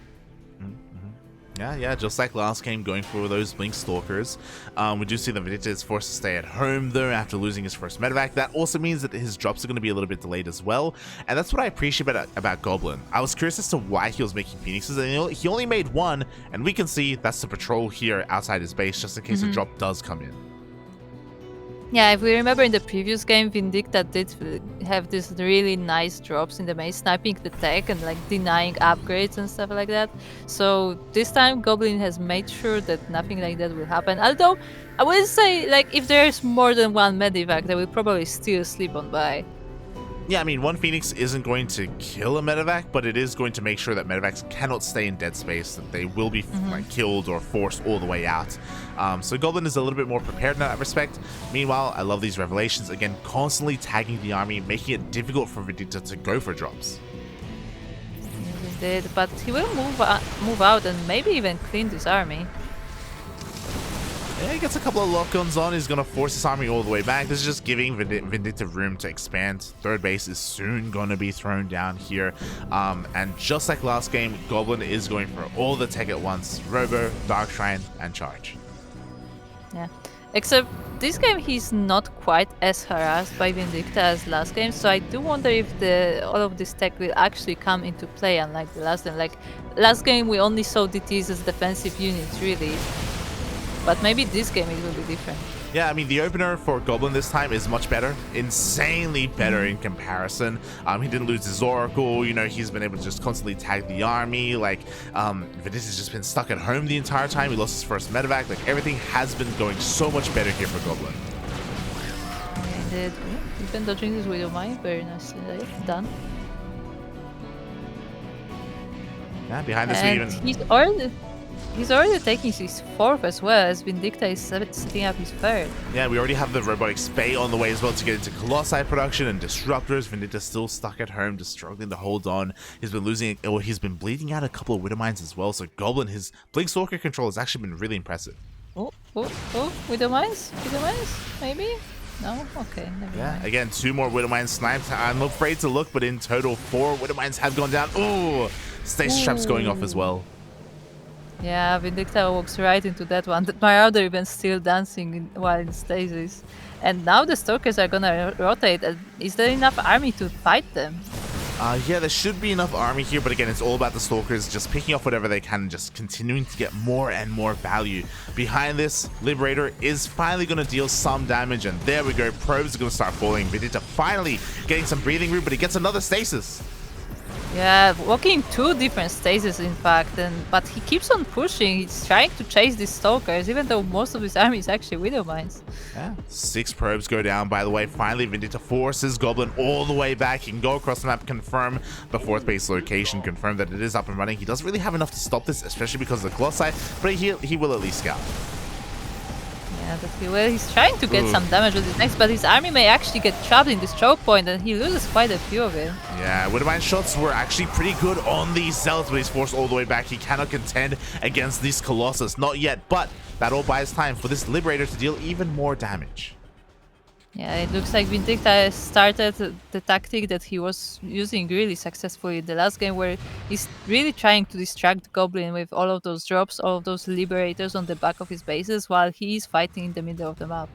Yeah, just like last game, going for those Blink Stalkers. We do see that Vindicta is forced to stay at home, though, after losing his first medevac. That also means that his drops are going to be a little bit delayed as well, and that's what I appreciate about Goblin. I was curious as to why he was making Phoenixes, and he only made one, and we can see that's the patrol here outside his base, just in case a drop does come in. Yeah, if we remember in the previous game, Vindicta did have these really nice drops in the main, sniping the tech and like denying upgrades and stuff like that. So this time Goblin has made sure that nothing like that will happen. Although I would say like if there's more than one medevac, they will probably still sleep on by. Yeah, I mean, one Phoenix isn't going to kill a medevac, but it is going to make sure that medevacs cannot stay in dead space, that they will be like killed or forced all the way out. So Goblin is a little bit more prepared in that respect. Meanwhile, I love these revelations, again, constantly tagging the army, making it difficult for Vindicta to go for drops. He did, but he will move out and maybe even clean this army. Yeah, he gets a couple of lock-ons on. He's going to force his army all the way back. This is just giving Vindicta room to expand. Third base is soon going to be thrown down here. And just like last game, Goblin is going for all the tech at once. Robo, Dark Shrine, and Charge. Yeah. Except this game he's not quite as harassed by Vindicta as last game, so I do wonder if all of this tech will actually come into play, unlike the last game. Like last game we only saw DTs as defensive units really. But maybe this game it will be different. Yeah, I mean, the opener for Goblin this time is much better. Insanely better in comparison. He didn't lose his Oracle. You know, he's been able to just constantly tag the army. Like, Vindicta's just been stuck at home the entire time. He lost his first medevac. Like, everything has been going so much better here for Goblin. Indeed. He's been dodging this Widow Mine. Very nicely done. Yeah, behind this and we even... He's already taking his fourth as well, as Vindicta is setting up his third. Yeah, we already have the Robotic Spay on the way as well to get into Colossi production and Disruptors. Vindicta's still stuck at home, just struggling to hold on. He's been bleeding out a couple of Widow Mines as well, so Goblin, his Blink Stalker control has actually been really impressive. Oh, Widow Mines? Maybe? No? Okay, never mind. Again, 2 more Widow Mines sniped. I'm afraid to look, but in total, 4 Widow Mines have gone down. Ooh! Stasis Trap's going off as well. Yeah, Vindicta walks right into that one. The Marauder even still dancing while in stasis. And now the Stalkers are gonna rotate. Is there enough army to fight them? Yeah, there should be enough army here, but again, it's all about the Stalkers just picking off whatever they can and just continuing to get more and more value. Behind this, Liberator is finally going to deal some damage, and there we go. Probes are going to start falling. Vindicta finally getting some breathing room, but he gets another stasis. Yeah, walking 2 different stages in fact, but he keeps on pushing. He's trying to chase these Stalkers, even though most of his army is actually Widow Mines. Yeah, 6 probes go down, by the way. Finally, Vindicta forces Goblin all the way back. He can go across the map, confirm the 4th base location, confirm that it is up and running. He doesn't really have enough to stop this, especially because of the Colossi, but he will at least scout. Yeah, but he's trying to get some damage with his next, but his army may actually get trapped in this choke point, and he loses quite a few of it. Yeah, Widowmine shots were actually pretty good on these Zealots, but he's forced all the way back. He cannot contend against these Colossus, not yet, but that all buys time for this Liberator to deal even more damage. Yeah, it looks like Vindicta started the tactic that he was using really successfully in the last game, where he's really trying to distract Goblin with all of those drops, all of those Liberators on the back of his bases, while he is fighting in the middle of the map.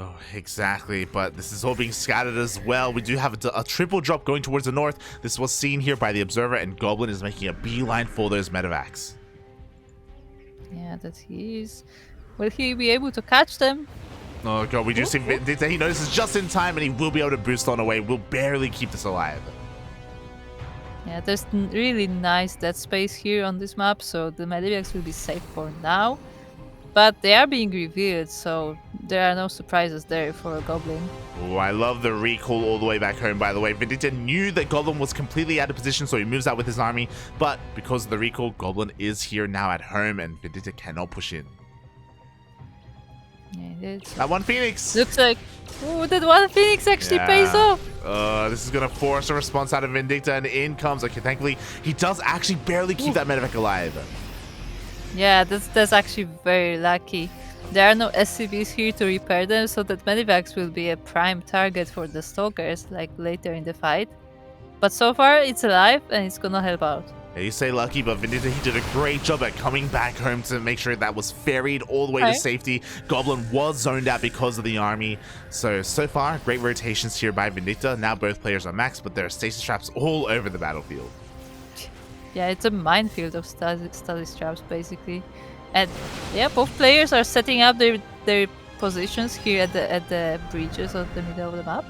Oh, exactly, but this is all being scattered as well. We do have a triple drop going towards the north. This was seen here by the Observer, and Goblin is making a beeline for those medevacs. Yeah, that he is. Will he be able to catch them? Oh god, we do see Vindicta. He notices just in time, and he will be able to boost on away. We'll barely keep this alive. Yeah, there's really nice dead space here on this map, so the medevacs will be safe for now. But they are being revealed, so there are no surprises there for a Goblin. Oh, I love the recall all the way back home, by the way. Vindicta knew that Goblin was completely out of position, so he moves out with his army. But because of the recall, Goblin is here now at home, and Vindicta cannot push in. Yeah, it is. That one Phoenix! Looks like... Oh, that one Phoenix actually pays off! This is going to force a response out of Vindicta, and in comes... Okay, thankfully, he does actually barely keep that medevac alive. Yeah, that's actually very lucky. There are no SCVs here to repair them, so that Medivacs will be a prime target for the Stalkers, like later in the fight. But so far, it's alive and it's gonna help out. Yeah, you say lucky, but Vindicta, he did a great job at coming back home to make sure that was ferried all the way to Right. safety. Goblin was zoned out because of the army. So far, great rotations here by Vindicta. Now both players are maxed, but there are stasis traps all over the battlefield. Yeah, it's a minefield of stasis traps, basically. And yeah, both players are setting up their positions here at the breaches of the middle of the map.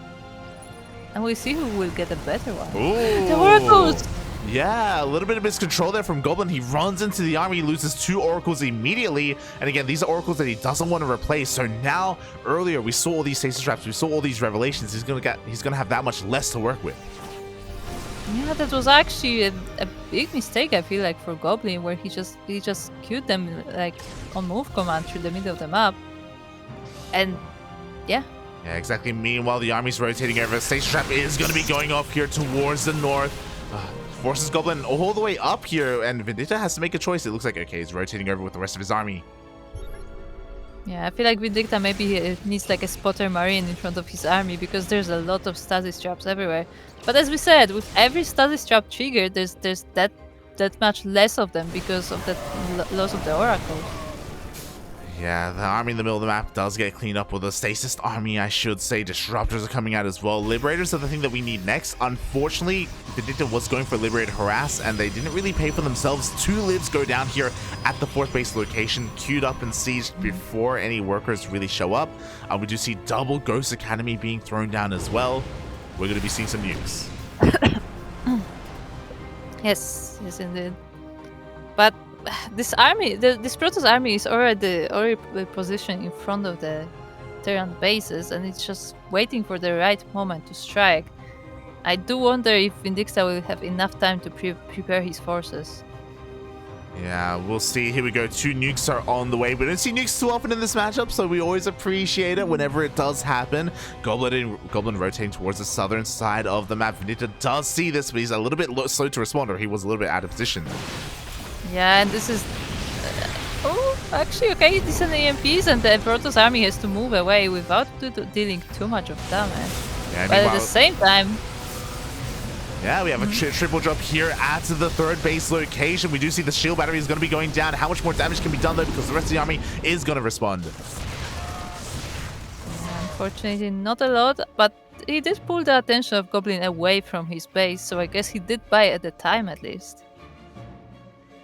And we see who will get a better one. Ooh. The Oracles! Yeah, a little bit of miscontrol there from Goblin. He runs into the army, loses 2 oracles immediately. And again, these are oracles that he doesn't want to replace. So now, earlier we saw all these stasis traps, we saw all these revelations. He's gonna have that much less to work with. Yeah, that was actually a big mistake, I feel like, for Goblin, where he just queued them like on move command through the middle of the map. And yeah. Yeah, exactly. Meanwhile, the army's rotating over. Stasis trap is going to be going off here towards the north. Forces Goblin all the way up here, and Vindicta has to make a choice. It looks like, okay, he's rotating over with the rest of his army. Yeah, I feel like Vindicta maybe needs like a spotter marine in front of his army because there's a lot of stasis traps everywhere. But as we said, with every stasis trap trigger, there's that much less of them because of that loss of the oracle. Yeah, the army in the middle of the map does get cleaned up with a stasis army, I should say. Disruptors are coming out as well. Liberators are the thing that we need next. Unfortunately, Vindicta was going for Liberator Harass, and they didn't really pay for themselves. 2 libs go down here at the 4th base location, queued up and sieged before any workers really show up. We do see double Ghost Academy being thrown down as well. We're going to be seeing some nukes. Yes, indeed. But this army, this Protoss army is already positioned in front of the Terran bases, and it's just waiting for the right moment to strike. I do wonder if Vindicta will have enough time to prepare his forces. Yeah, we'll see. Here we go. 2 nukes are on the way. We don't see nukes too often in this matchup, so we always appreciate it whenever it does happen. Goblin rotating towards the southern side of the map. Vindicta does see this, but he's a little bit slow to respond, or he was a little bit out of position. Yeah, and this is... oh, actually, okay, these are the EMPs, and the Protoss army has to move away without dealing too much of damage. Yeah, but at the same time... yeah, we have a triple drop here at the 3rd base location. We do see the shield battery is going to be going down. How much more damage can be done, though, because the rest of the army is going to respond. Unfortunately, not a lot, but he did pull the attention of Goblin away from his base, so I guess he did buy at the time, at least.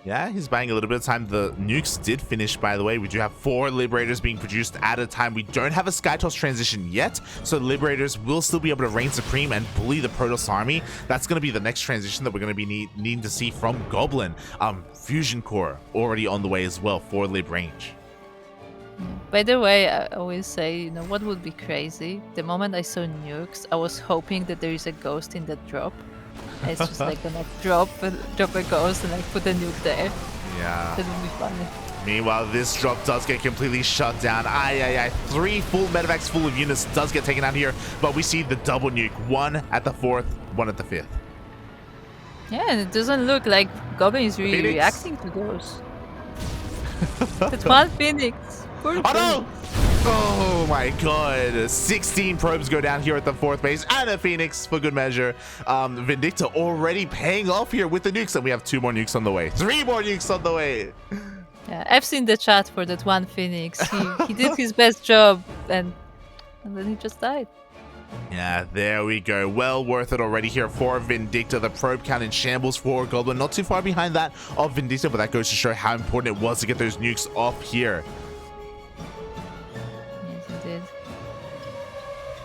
Yeah, he's buying a little bit of time. The nukes did finish, by the way. We do have 4 Liberators being produced at a time. We don't have a Skytoss transition yet, so Liberators will still be able to reign supreme and bully the Protoss army. That's going to be the next transition that we're going to be needing to see from Goblin. Fusion Core already on the way as well for Lib range. By the way, I always say, you know, what would be crazy? The moment I saw nukes, I was hoping that there is a ghost in that drop. It's just like gonna drop a ghost and like put a nuke there. Yeah. That would be funny. Meanwhile, this drop does get completely shut down. 3 full medevacs full of units does get taken out here, but we see the double nuke. 1 at the 4th, 1 at the 5th. Yeah, and it doesn't look like Goblin is really reacting to those. That one Phoenix. Poor oh no! Oh my god. 16 probes go down here at the 4th base and a Phoenix for good measure. Vindicta already paying off here with the nukes, and we have 2 more nukes on the way. 3 more nukes on the way. Yeah, I've seen the chat for that one Phoenix. He did his best job, and then he just died. Yeah, there we go. Well worth it already here for Vindicta. The probe count in shambles for Goblin. Not too far behind that of Vindicta, but that goes to show how important it was to get those nukes off here.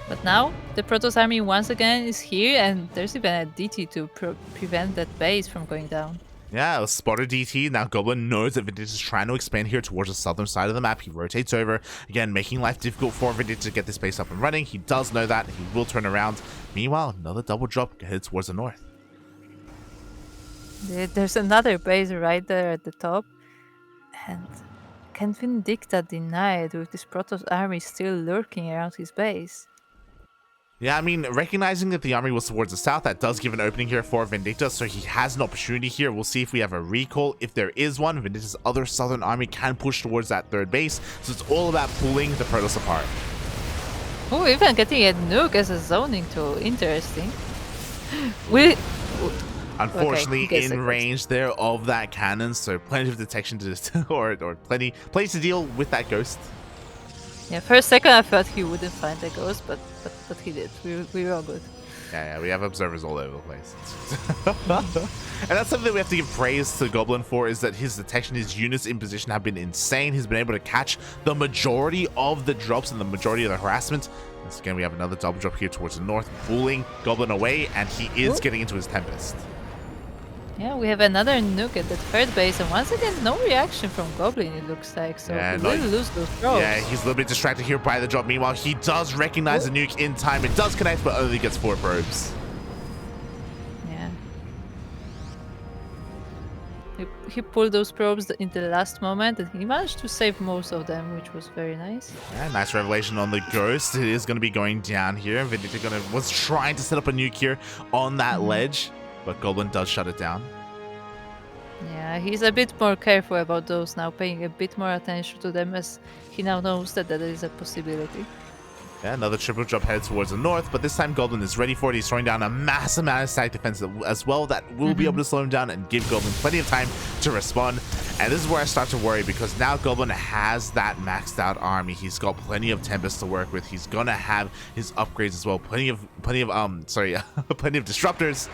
But now, the Protoss army once again is here, and there's even a DT to prevent that base from going down. Yeah, a spotter DT. Now Goblin knows that Vindicta is trying to expand here towards the southern side of the map. He rotates over, again, making life difficult for Vindicta to get this base up and running. He does know that. He will turn around. Meanwhile, another double drop heads towards the north. There's another base right there at the top. And can Vindicta deny it with this Protoss army still lurking around his base? Yeah, I mean, recognizing that the army was towards the south, that does give an opening here for Vindicta, so he has an opportunity here. We'll see if we have a recall. If there is one, Vindicta's other southern army can push towards that third base, so it's all about pulling the Protoss apart. Oh, even getting a nuke as a zoning tool. Interesting. We... Unfortunately, okay, in range there of that cannon, so plenty of detection to or plenty to deal with that ghost. Yeah, for a second I thought he wouldn't find the ghost, but he did. We were all good. Yeah, we have observers all over the place. And that's something that we have to give praise to Goblin for, is that his detection, his units in position have been insane. He's been able to catch the majority of the drops and the majority of the harassment. Once again, we have another double drop here towards the north, pulling Goblin away, and he is getting into his Tempest. Yeah, we have another nuke at the third base, and once again, no reaction from Goblin, it looks like. So Yeah, we will lose those drops. Yeah, he's a little bit distracted here by the drop. Meanwhile, he does recognize the nuke in time. It does connect, but only gets 4 probes. Yeah. He pulled those probes in the last moment, and he managed to save most of them, which was very nice. Yeah, nice revelation on the ghost. It is going to be going down here. Vindicta was trying to set up a nuke here on that ledge, but Goblin does shut it down. Yeah, he's a bit more careful about those now, paying a bit more attention to them, as he now knows that there is a possibility. Yeah, another triple drop headed towards the north, but this time Goblin is ready for it. He's throwing down a massive amount of static defense as well that will be able to slow him down and give Goblin plenty of time to respond. And this is where I start to worry, because now Goblin has that maxed out army. He's got plenty of Tempest to work with. He's gonna have his upgrades as well. Plenty of plenty of disruptors.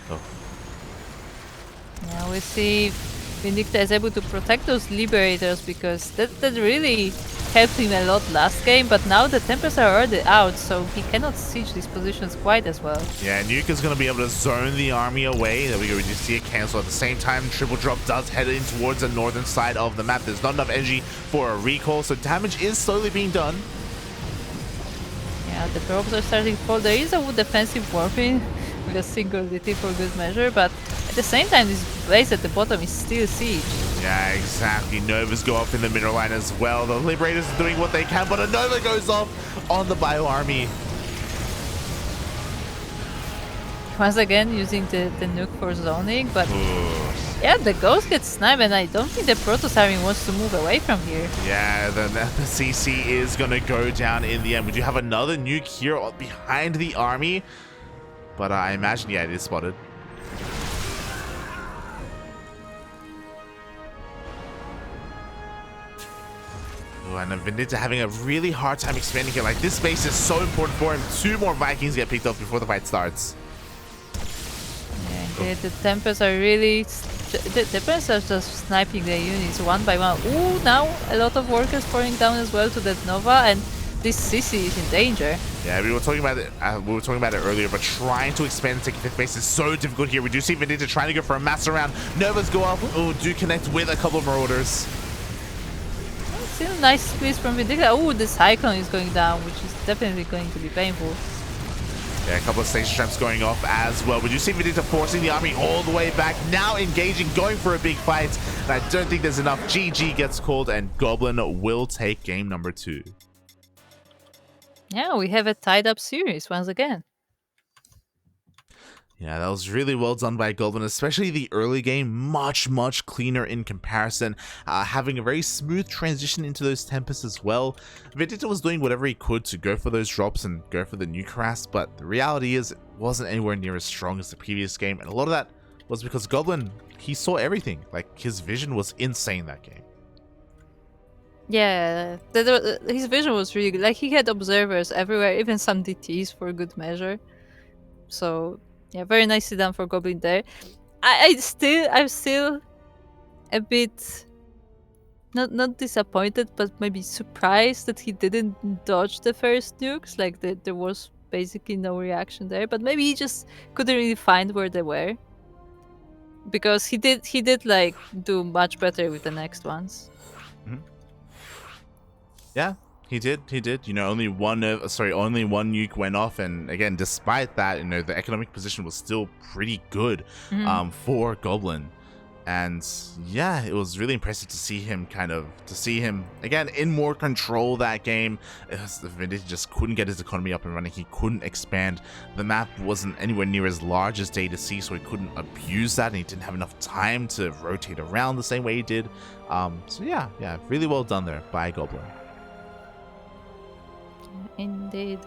Oh. Yeah, we see Vindicta is able to protect those Liberators, because that really helped him a lot last game, but now the Tempests are already out, so he cannot siege these positions quite as well. Yeah, Nuke is going to be able to zone the army away. There we go, we just see it cancel. At the same time, triple drop does head in towards the northern side of the map. There's not enough energy for a recall, so damage is slowly being done. Yeah, the probes are starting to fall. There is a defensive warping with a single DT for good measure, but at the same time, this base at the bottom is still siege. Yeah, exactly. Novas go off in the middle line as well. The Liberators are doing what they can, but a Nova goes off on the Bio army. Once again, using the nuke for zoning, but yeah, the Ghost gets sniped, and I don't think the Protoss army wants to move away from here. Yeah, the CC is going to go down in the end. We do have another nuke here behind the army, but I imagine, yeah, it is spotted. And Vindicta having a really hard time expanding here. Like, this space is so important for him. 2 more Vikings get picked up before the fight starts. Yeah, the Tempests are really... The Tempests are just sniping the units one by one. Ooh, now a lot of workers pouring down as well to that Nova, and this CC is in danger. Yeah, we were talking about it earlier, but trying to expand and take 5th base is so difficult here. We do see Vindicta trying to go for a master round. Novas go up. Oh, do connect with a couple of Marauders. Still nice squeeze from Vindicta. Oh, the Cyclone is going down, which is definitely going to be painful. Yeah, a couple of station traps going off as well. But you see Vindicta forcing the army all the way back, now engaging, going for a big fight. And I don't think there's enough. GG gets called, and Goblin will take game number 2. Yeah, we have a tied up series once again. Yeah, that was really well done by Goblin, especially the early game, much cleaner in comparison, having a very smooth transition into those Tempests as well. Vindicta was doing whatever he could to go for those drops and go for the nuke harass, but the reality is it wasn't anywhere near as strong as the previous game, and a lot of that was because Goblin, he saw everything. Like, his vision was insane that game. Yeah, his vision was really good. Like, he had observers everywhere, even some DTs for good measure. So... yeah, very nicely done for Goblin there. I'm still a bit not disappointed, but maybe surprised that he didn't dodge the first nukes. Like, there was basically no reaction there, but maybe he just couldn't really find where they were, because he did like do much better with the next ones. Yeah. He did. You know, only one nuke went off, and again, despite that, you know, the economic position was still pretty good for Goblin. And yeah, it was really impressive to see him again in more control that game. Vindicta just couldn't get his economy up and running. He couldn't expand. The map wasn't anywhere near as large as Day to See, so he couldn't abuse that, and he didn't have enough time to rotate around the same way he did. So yeah, really well done there by Goblin. Indeed.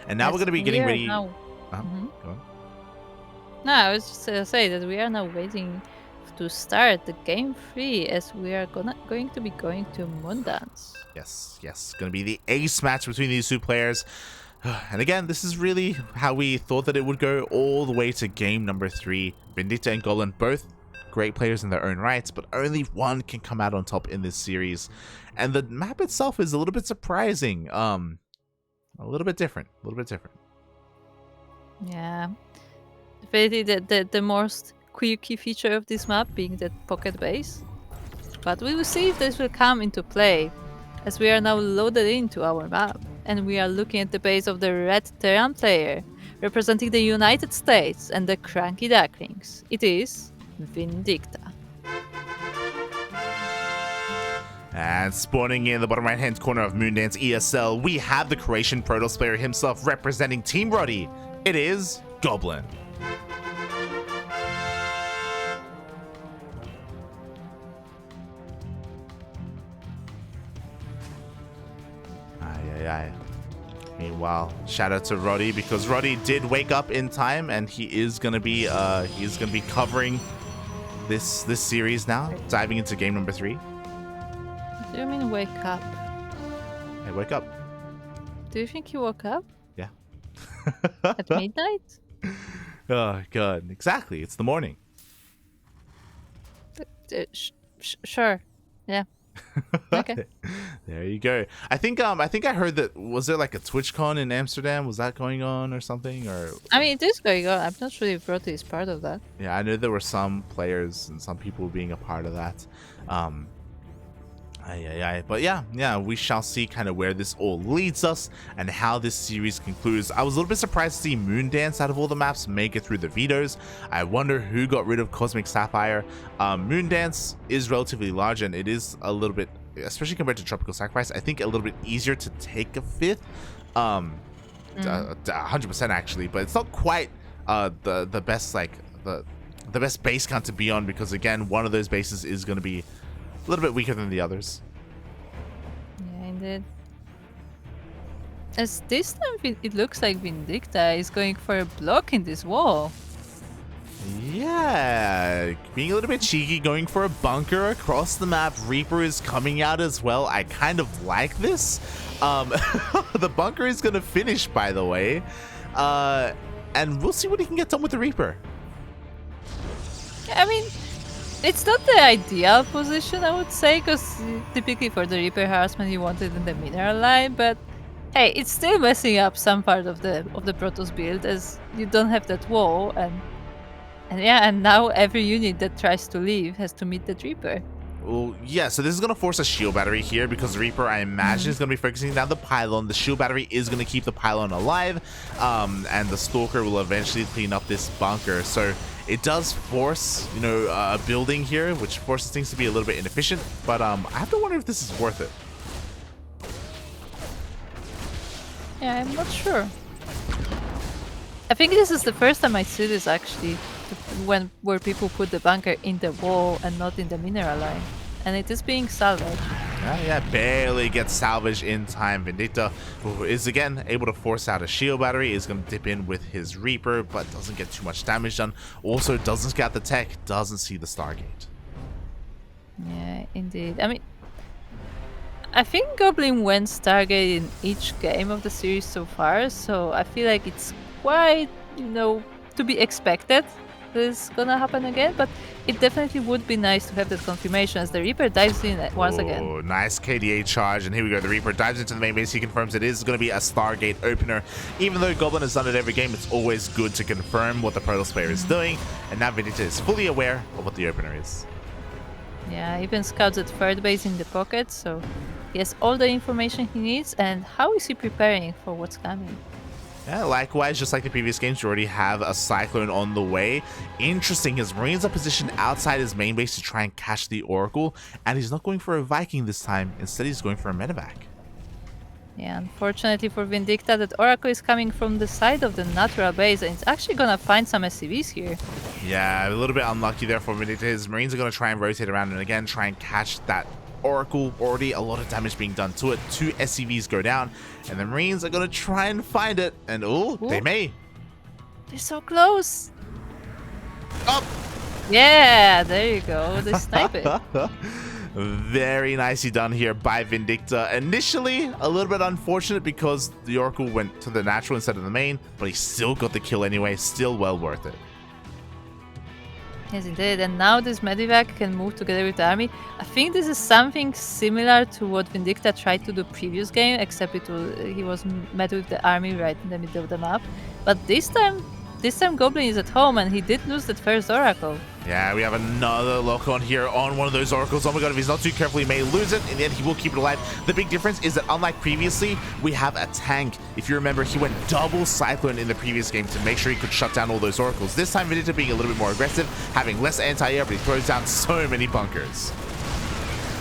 And now we're going to be getting ready. Now... Go on. No, I was just gonna say that we are now waiting to start the game 3, as we are going to be going to Moondance. Yes, gonna be the ace match between these two players. And again, this is really how we thought that it would go all the way to game number 3. Vindicta and Goblin, both great players in their own rights, but only one can come out on top in this series. And the map itself is a little bit surprising. A little bit different. Yeah. Really, the most quirky feature of this map being that pocket base. But we will see if this will come into play, as we are now loaded into our map, and we are looking at the base of the red Terran player, representing the United States and the CranKy Ducklings. It is Vindicta. And spawning in the bottom right hand corner of Moondance ESL, we have the Croatian Protoss player himself representing Team Roddy. It is Goblin. Meanwhile, shout out to Roddy, because Roddy did wake up in time, and he is gonna be covering this series now, diving into game number 3. What do you mean wake up? Hey, wake up. Do you think he woke up? Yeah. At midnight? Oh god, exactly. It's the morning. Sure. Yeah. Okay. There you go. I think I heard that, was there like a TwitchCon in Amsterdam? Was that going on or something? Or I mean, it is going on. I'm not sure if Roddy is part of that. yeah, I know there were some players and some people being a part of that. But yeah, we shall see kind of where this all leads us and how this series concludes. I was a little bit surprised to see Moondance out of all the maps make it through the vetoes. I wonder who got rid of Cosmic Sapphire. Moondance is relatively large, and it is a little bit, especially compared to Tropical Sacrifice, I think a little bit easier to take a 5th. 100% actually, but it's not quite the best, like the best base count to be on, because again, one of those bases is going to be a little bit weaker than the others. Yeah, indeed. As this time it looks like Vindicta is going for a block in this wall. Yeah, being a little bit cheeky, going for a bunker across the map. Reaper is coming out as well. I kind of like this. The bunker is going to finish, by the way. And we'll see what he can get done with the Reaper. Yeah, I mean, it's not the ideal position, I would say, because typically for the Reaper harassment you want it in the mineral line, but hey, it's still messing up some part of the Protoss build, as you don't have that wall, and now every unit that tries to leave has to meet the Reaper. Well, yeah, so this is going to force a shield battery here, because the Reaper, I imagine, is going to be focusing down the pylon. The shield battery is going to keep the pylon alive, and the Stalker will eventually clean up this bunker. So it does force, a building here, which forces things to be a little bit inefficient, but I have to wonder if this is worth it. Yeah, I'm not sure. I think this is the first time I see this, actually, where people put the bunker in the wall and not in the mineral line, and it is being salvaged. Yeah, barely gets salvaged in time. Vindicta, who is again able to force out a shield battery, is going to dip in with his Reaper, but doesn't get too much damage done. Also doesn't scout the tech, doesn't see the Stargate. Yeah, indeed. I mean, I think Goblin went Stargate in each game of the series so far, so I feel like it's quite, to be expected this is gonna happen again, but it definitely would be nice to have that confirmation as the Reaper dives in once again. Oh, nice KDA charge, and here we go. The Reaper dives into the main base. He confirms it is going to be a Stargate opener. Even though Goblin has done it every game, it's always good to confirm what the Protoss player is doing, and now Vindicta is fully aware of what the opener is. Yeah, even scouts at third base in the pocket, so he has all the information he needs. And how is he preparing for what's coming? Yeah, likewise, just like the previous games, you already have a Cyclone on the way. Interesting, his Marines are positioned outside his main base to try and catch the Oracle, and he's not going for a Viking this time. Instead, he's going for a Medevac. Yeah, unfortunately for Vindicta, that Oracle is coming from the side of the natural base, and it's actually gonna find some SCVs here. Yeah, a little bit unlucky there for Vindicta. His Marines are going to try and rotate around and again try and catch that Oracle. Already a lot of damage being done to it. 2 SCVs go down, and the Marines are going to try and find it. And oh, they may. They're so close. Up. Yeah, there you go. They snipe it. Very nicely done here by Vindicta. Initially, a little bit unfortunate because the Oracle went to the natural instead of the main, but he still got the kill anyway. Still well worth it. Yes, indeed. And now this Medivac can move together with the army. I think this is something similar to what Vindicta tried to do previous game, except he was met with the army right in the middle of the map. But this time Goblin is at home, and he did lose that first Oracle. Yeah, we have another lock-on here on one of those Oracles. Oh my god, if he's not too careful, he may lose it. In the end, he will keep it alive. The big difference is that unlike previously, we have a tank. If you remember, he went double Cyclone in the previous game to make sure he could shut down all those Oracles. This time, Vindicta being a little bit more aggressive, having less anti-air, but he throws down so many bunkers.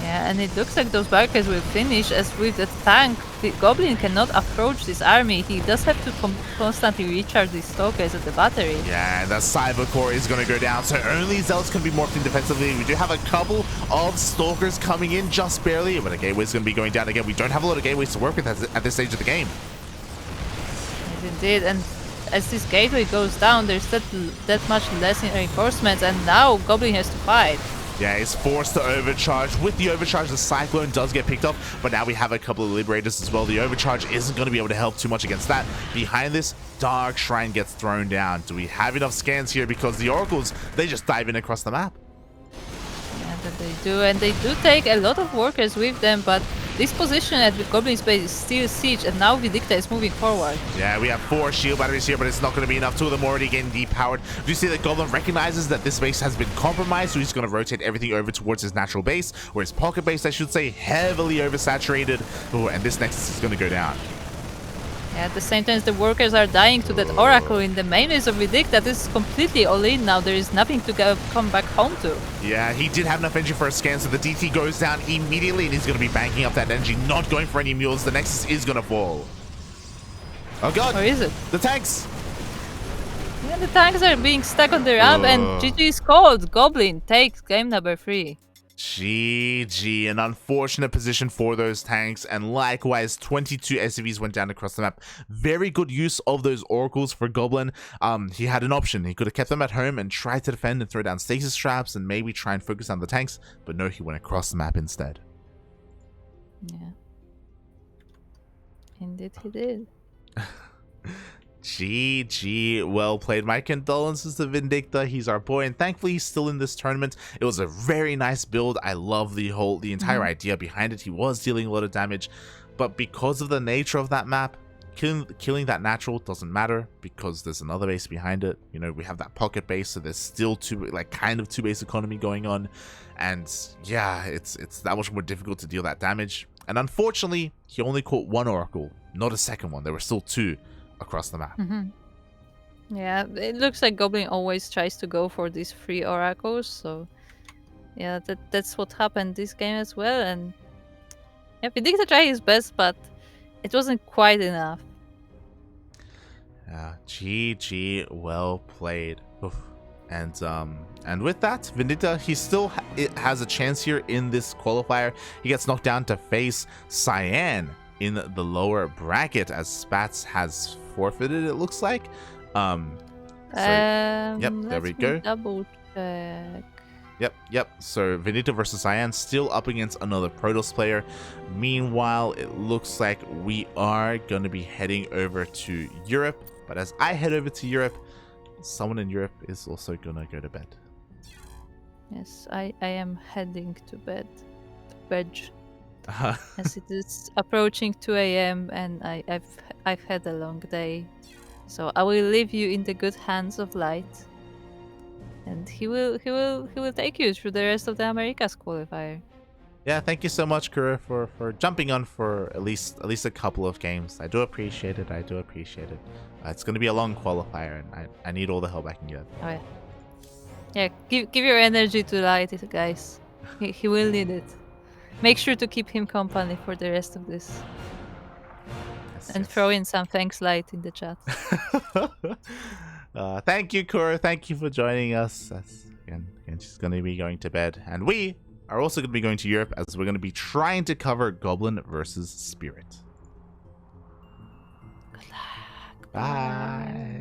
Yeah, and it looks like those bunkers will finish, as with the tank, the Goblin cannot approach this army. He does have to constantly recharge these stalkers at the battery. Yeah, the Cyber Core is going to go down, so only Zealots can be morphed in defensively. We do have a couple of Stalkers coming in just barely, but a Gateway is going to be going down again. We don't have a lot of Gateways to work with at this stage of the game. Yes, indeed, and as this Gateway goes down, there's that much less in reinforcements, and now Goblin has to fight. Yeah, he's forced to overcharge. With the overcharge, the Cyclone does get picked up, but now we have a couple of Liberators as well. The overcharge isn't going to be able to help too much against that. Behind this, Dark Shrine gets thrown down. Do we have enough scans here? Because the Oracles, they just dive in across the map. Yeah, that they do, and they do take a lot of workers with them, but this position at the Goblin's base is still siege, and now Vindicta is moving forward. Yeah, we have 4 shield batteries here, but it's not going to be enough. 2 of them already getting depowered. Do you see that Goblin recognizes that this base has been compromised, so he's going to rotate everything over towards his natural base, or his pocket base, I should say, heavily oversaturated. Oh, and this Nexus is going to go down. Yeah, at the same time, the workers are dying to that Oracle in the main base of Vindicta. This is completely all in now. There is nothing to come back home to. Yeah, he did have enough energy for a scan, so the DT goes down immediately, and he's going to be banking up that energy, not going for any mules. The Nexus is going to fall. Oh god! Or is it? The tanks! Yeah, the tanks are being stuck on the ramp, and GG is called. Goblin takes game number 3. GG, an unfortunate position for those tanks, and likewise 22 SCVs went down across the map. Very good use of those Oracles for Goblin. He had an option. He could have kept them at home and tried to defend and throw down stasis traps and maybe try and focus on the tanks, but no, he went across the map instead. Yeah. Indeed he did. GG, well played. My condolences to Vindicta. He's our boy, and thankfully he's still in this tournament. It was a very nice build. I love the entire idea behind it. He was dealing a lot of damage, but because of the nature of that map, killing that natural doesn't matter because there's another base behind it. You know, we have that pocket base, so there's still kind of two base economy going on, and yeah, it's that much more difficult to deal that damage. And unfortunately, he only caught 1 Oracle, not a second one. There were still 2 across the map. Yeah, it looks like Goblin always tries to go for these 3 Oracles, so yeah, that's what happened this game as well. And yeah, Vindicta tried his best, but it wasn't quite enough. Yeah, GG, well played. Oof. And with that, Vindicta, he still has a chance here in this qualifier. He gets knocked down to face Cyan in the lower bracket, as Spats has forfeited, it looks like. Yep, there we go. Double check. Yep. So Vindicta versus Cyan, still up against another Protoss player. Meanwhile, it looks like we are going to be heading over to Europe. But as I head over to Europe, someone in Europe is also going to go to bed. Yes, I am heading to bed. As it is approaching 2 a.m. and I've had a long day, so I will leave you in the good hands of Light, and he will take you through the rest of the Americas qualifier. Yeah, thank you so much, Kuro, for jumping on for at least a couple of games. I do appreciate it. I do appreciate it. It's going to be a long qualifier, and I need all the help I can get. Oh yeah. Yeah, give your energy to Light, guys. He will need it. Make sure to keep him company for the rest of this. Yes, And yes. throw in some thanks Light in the chat. Thank you, Kuro. Thank you for joining us. Again, she's going to be going to bed. And we are also going to be going to Europe as we're going to be trying to cover Goblin versus Spirit. Good luck. Bye.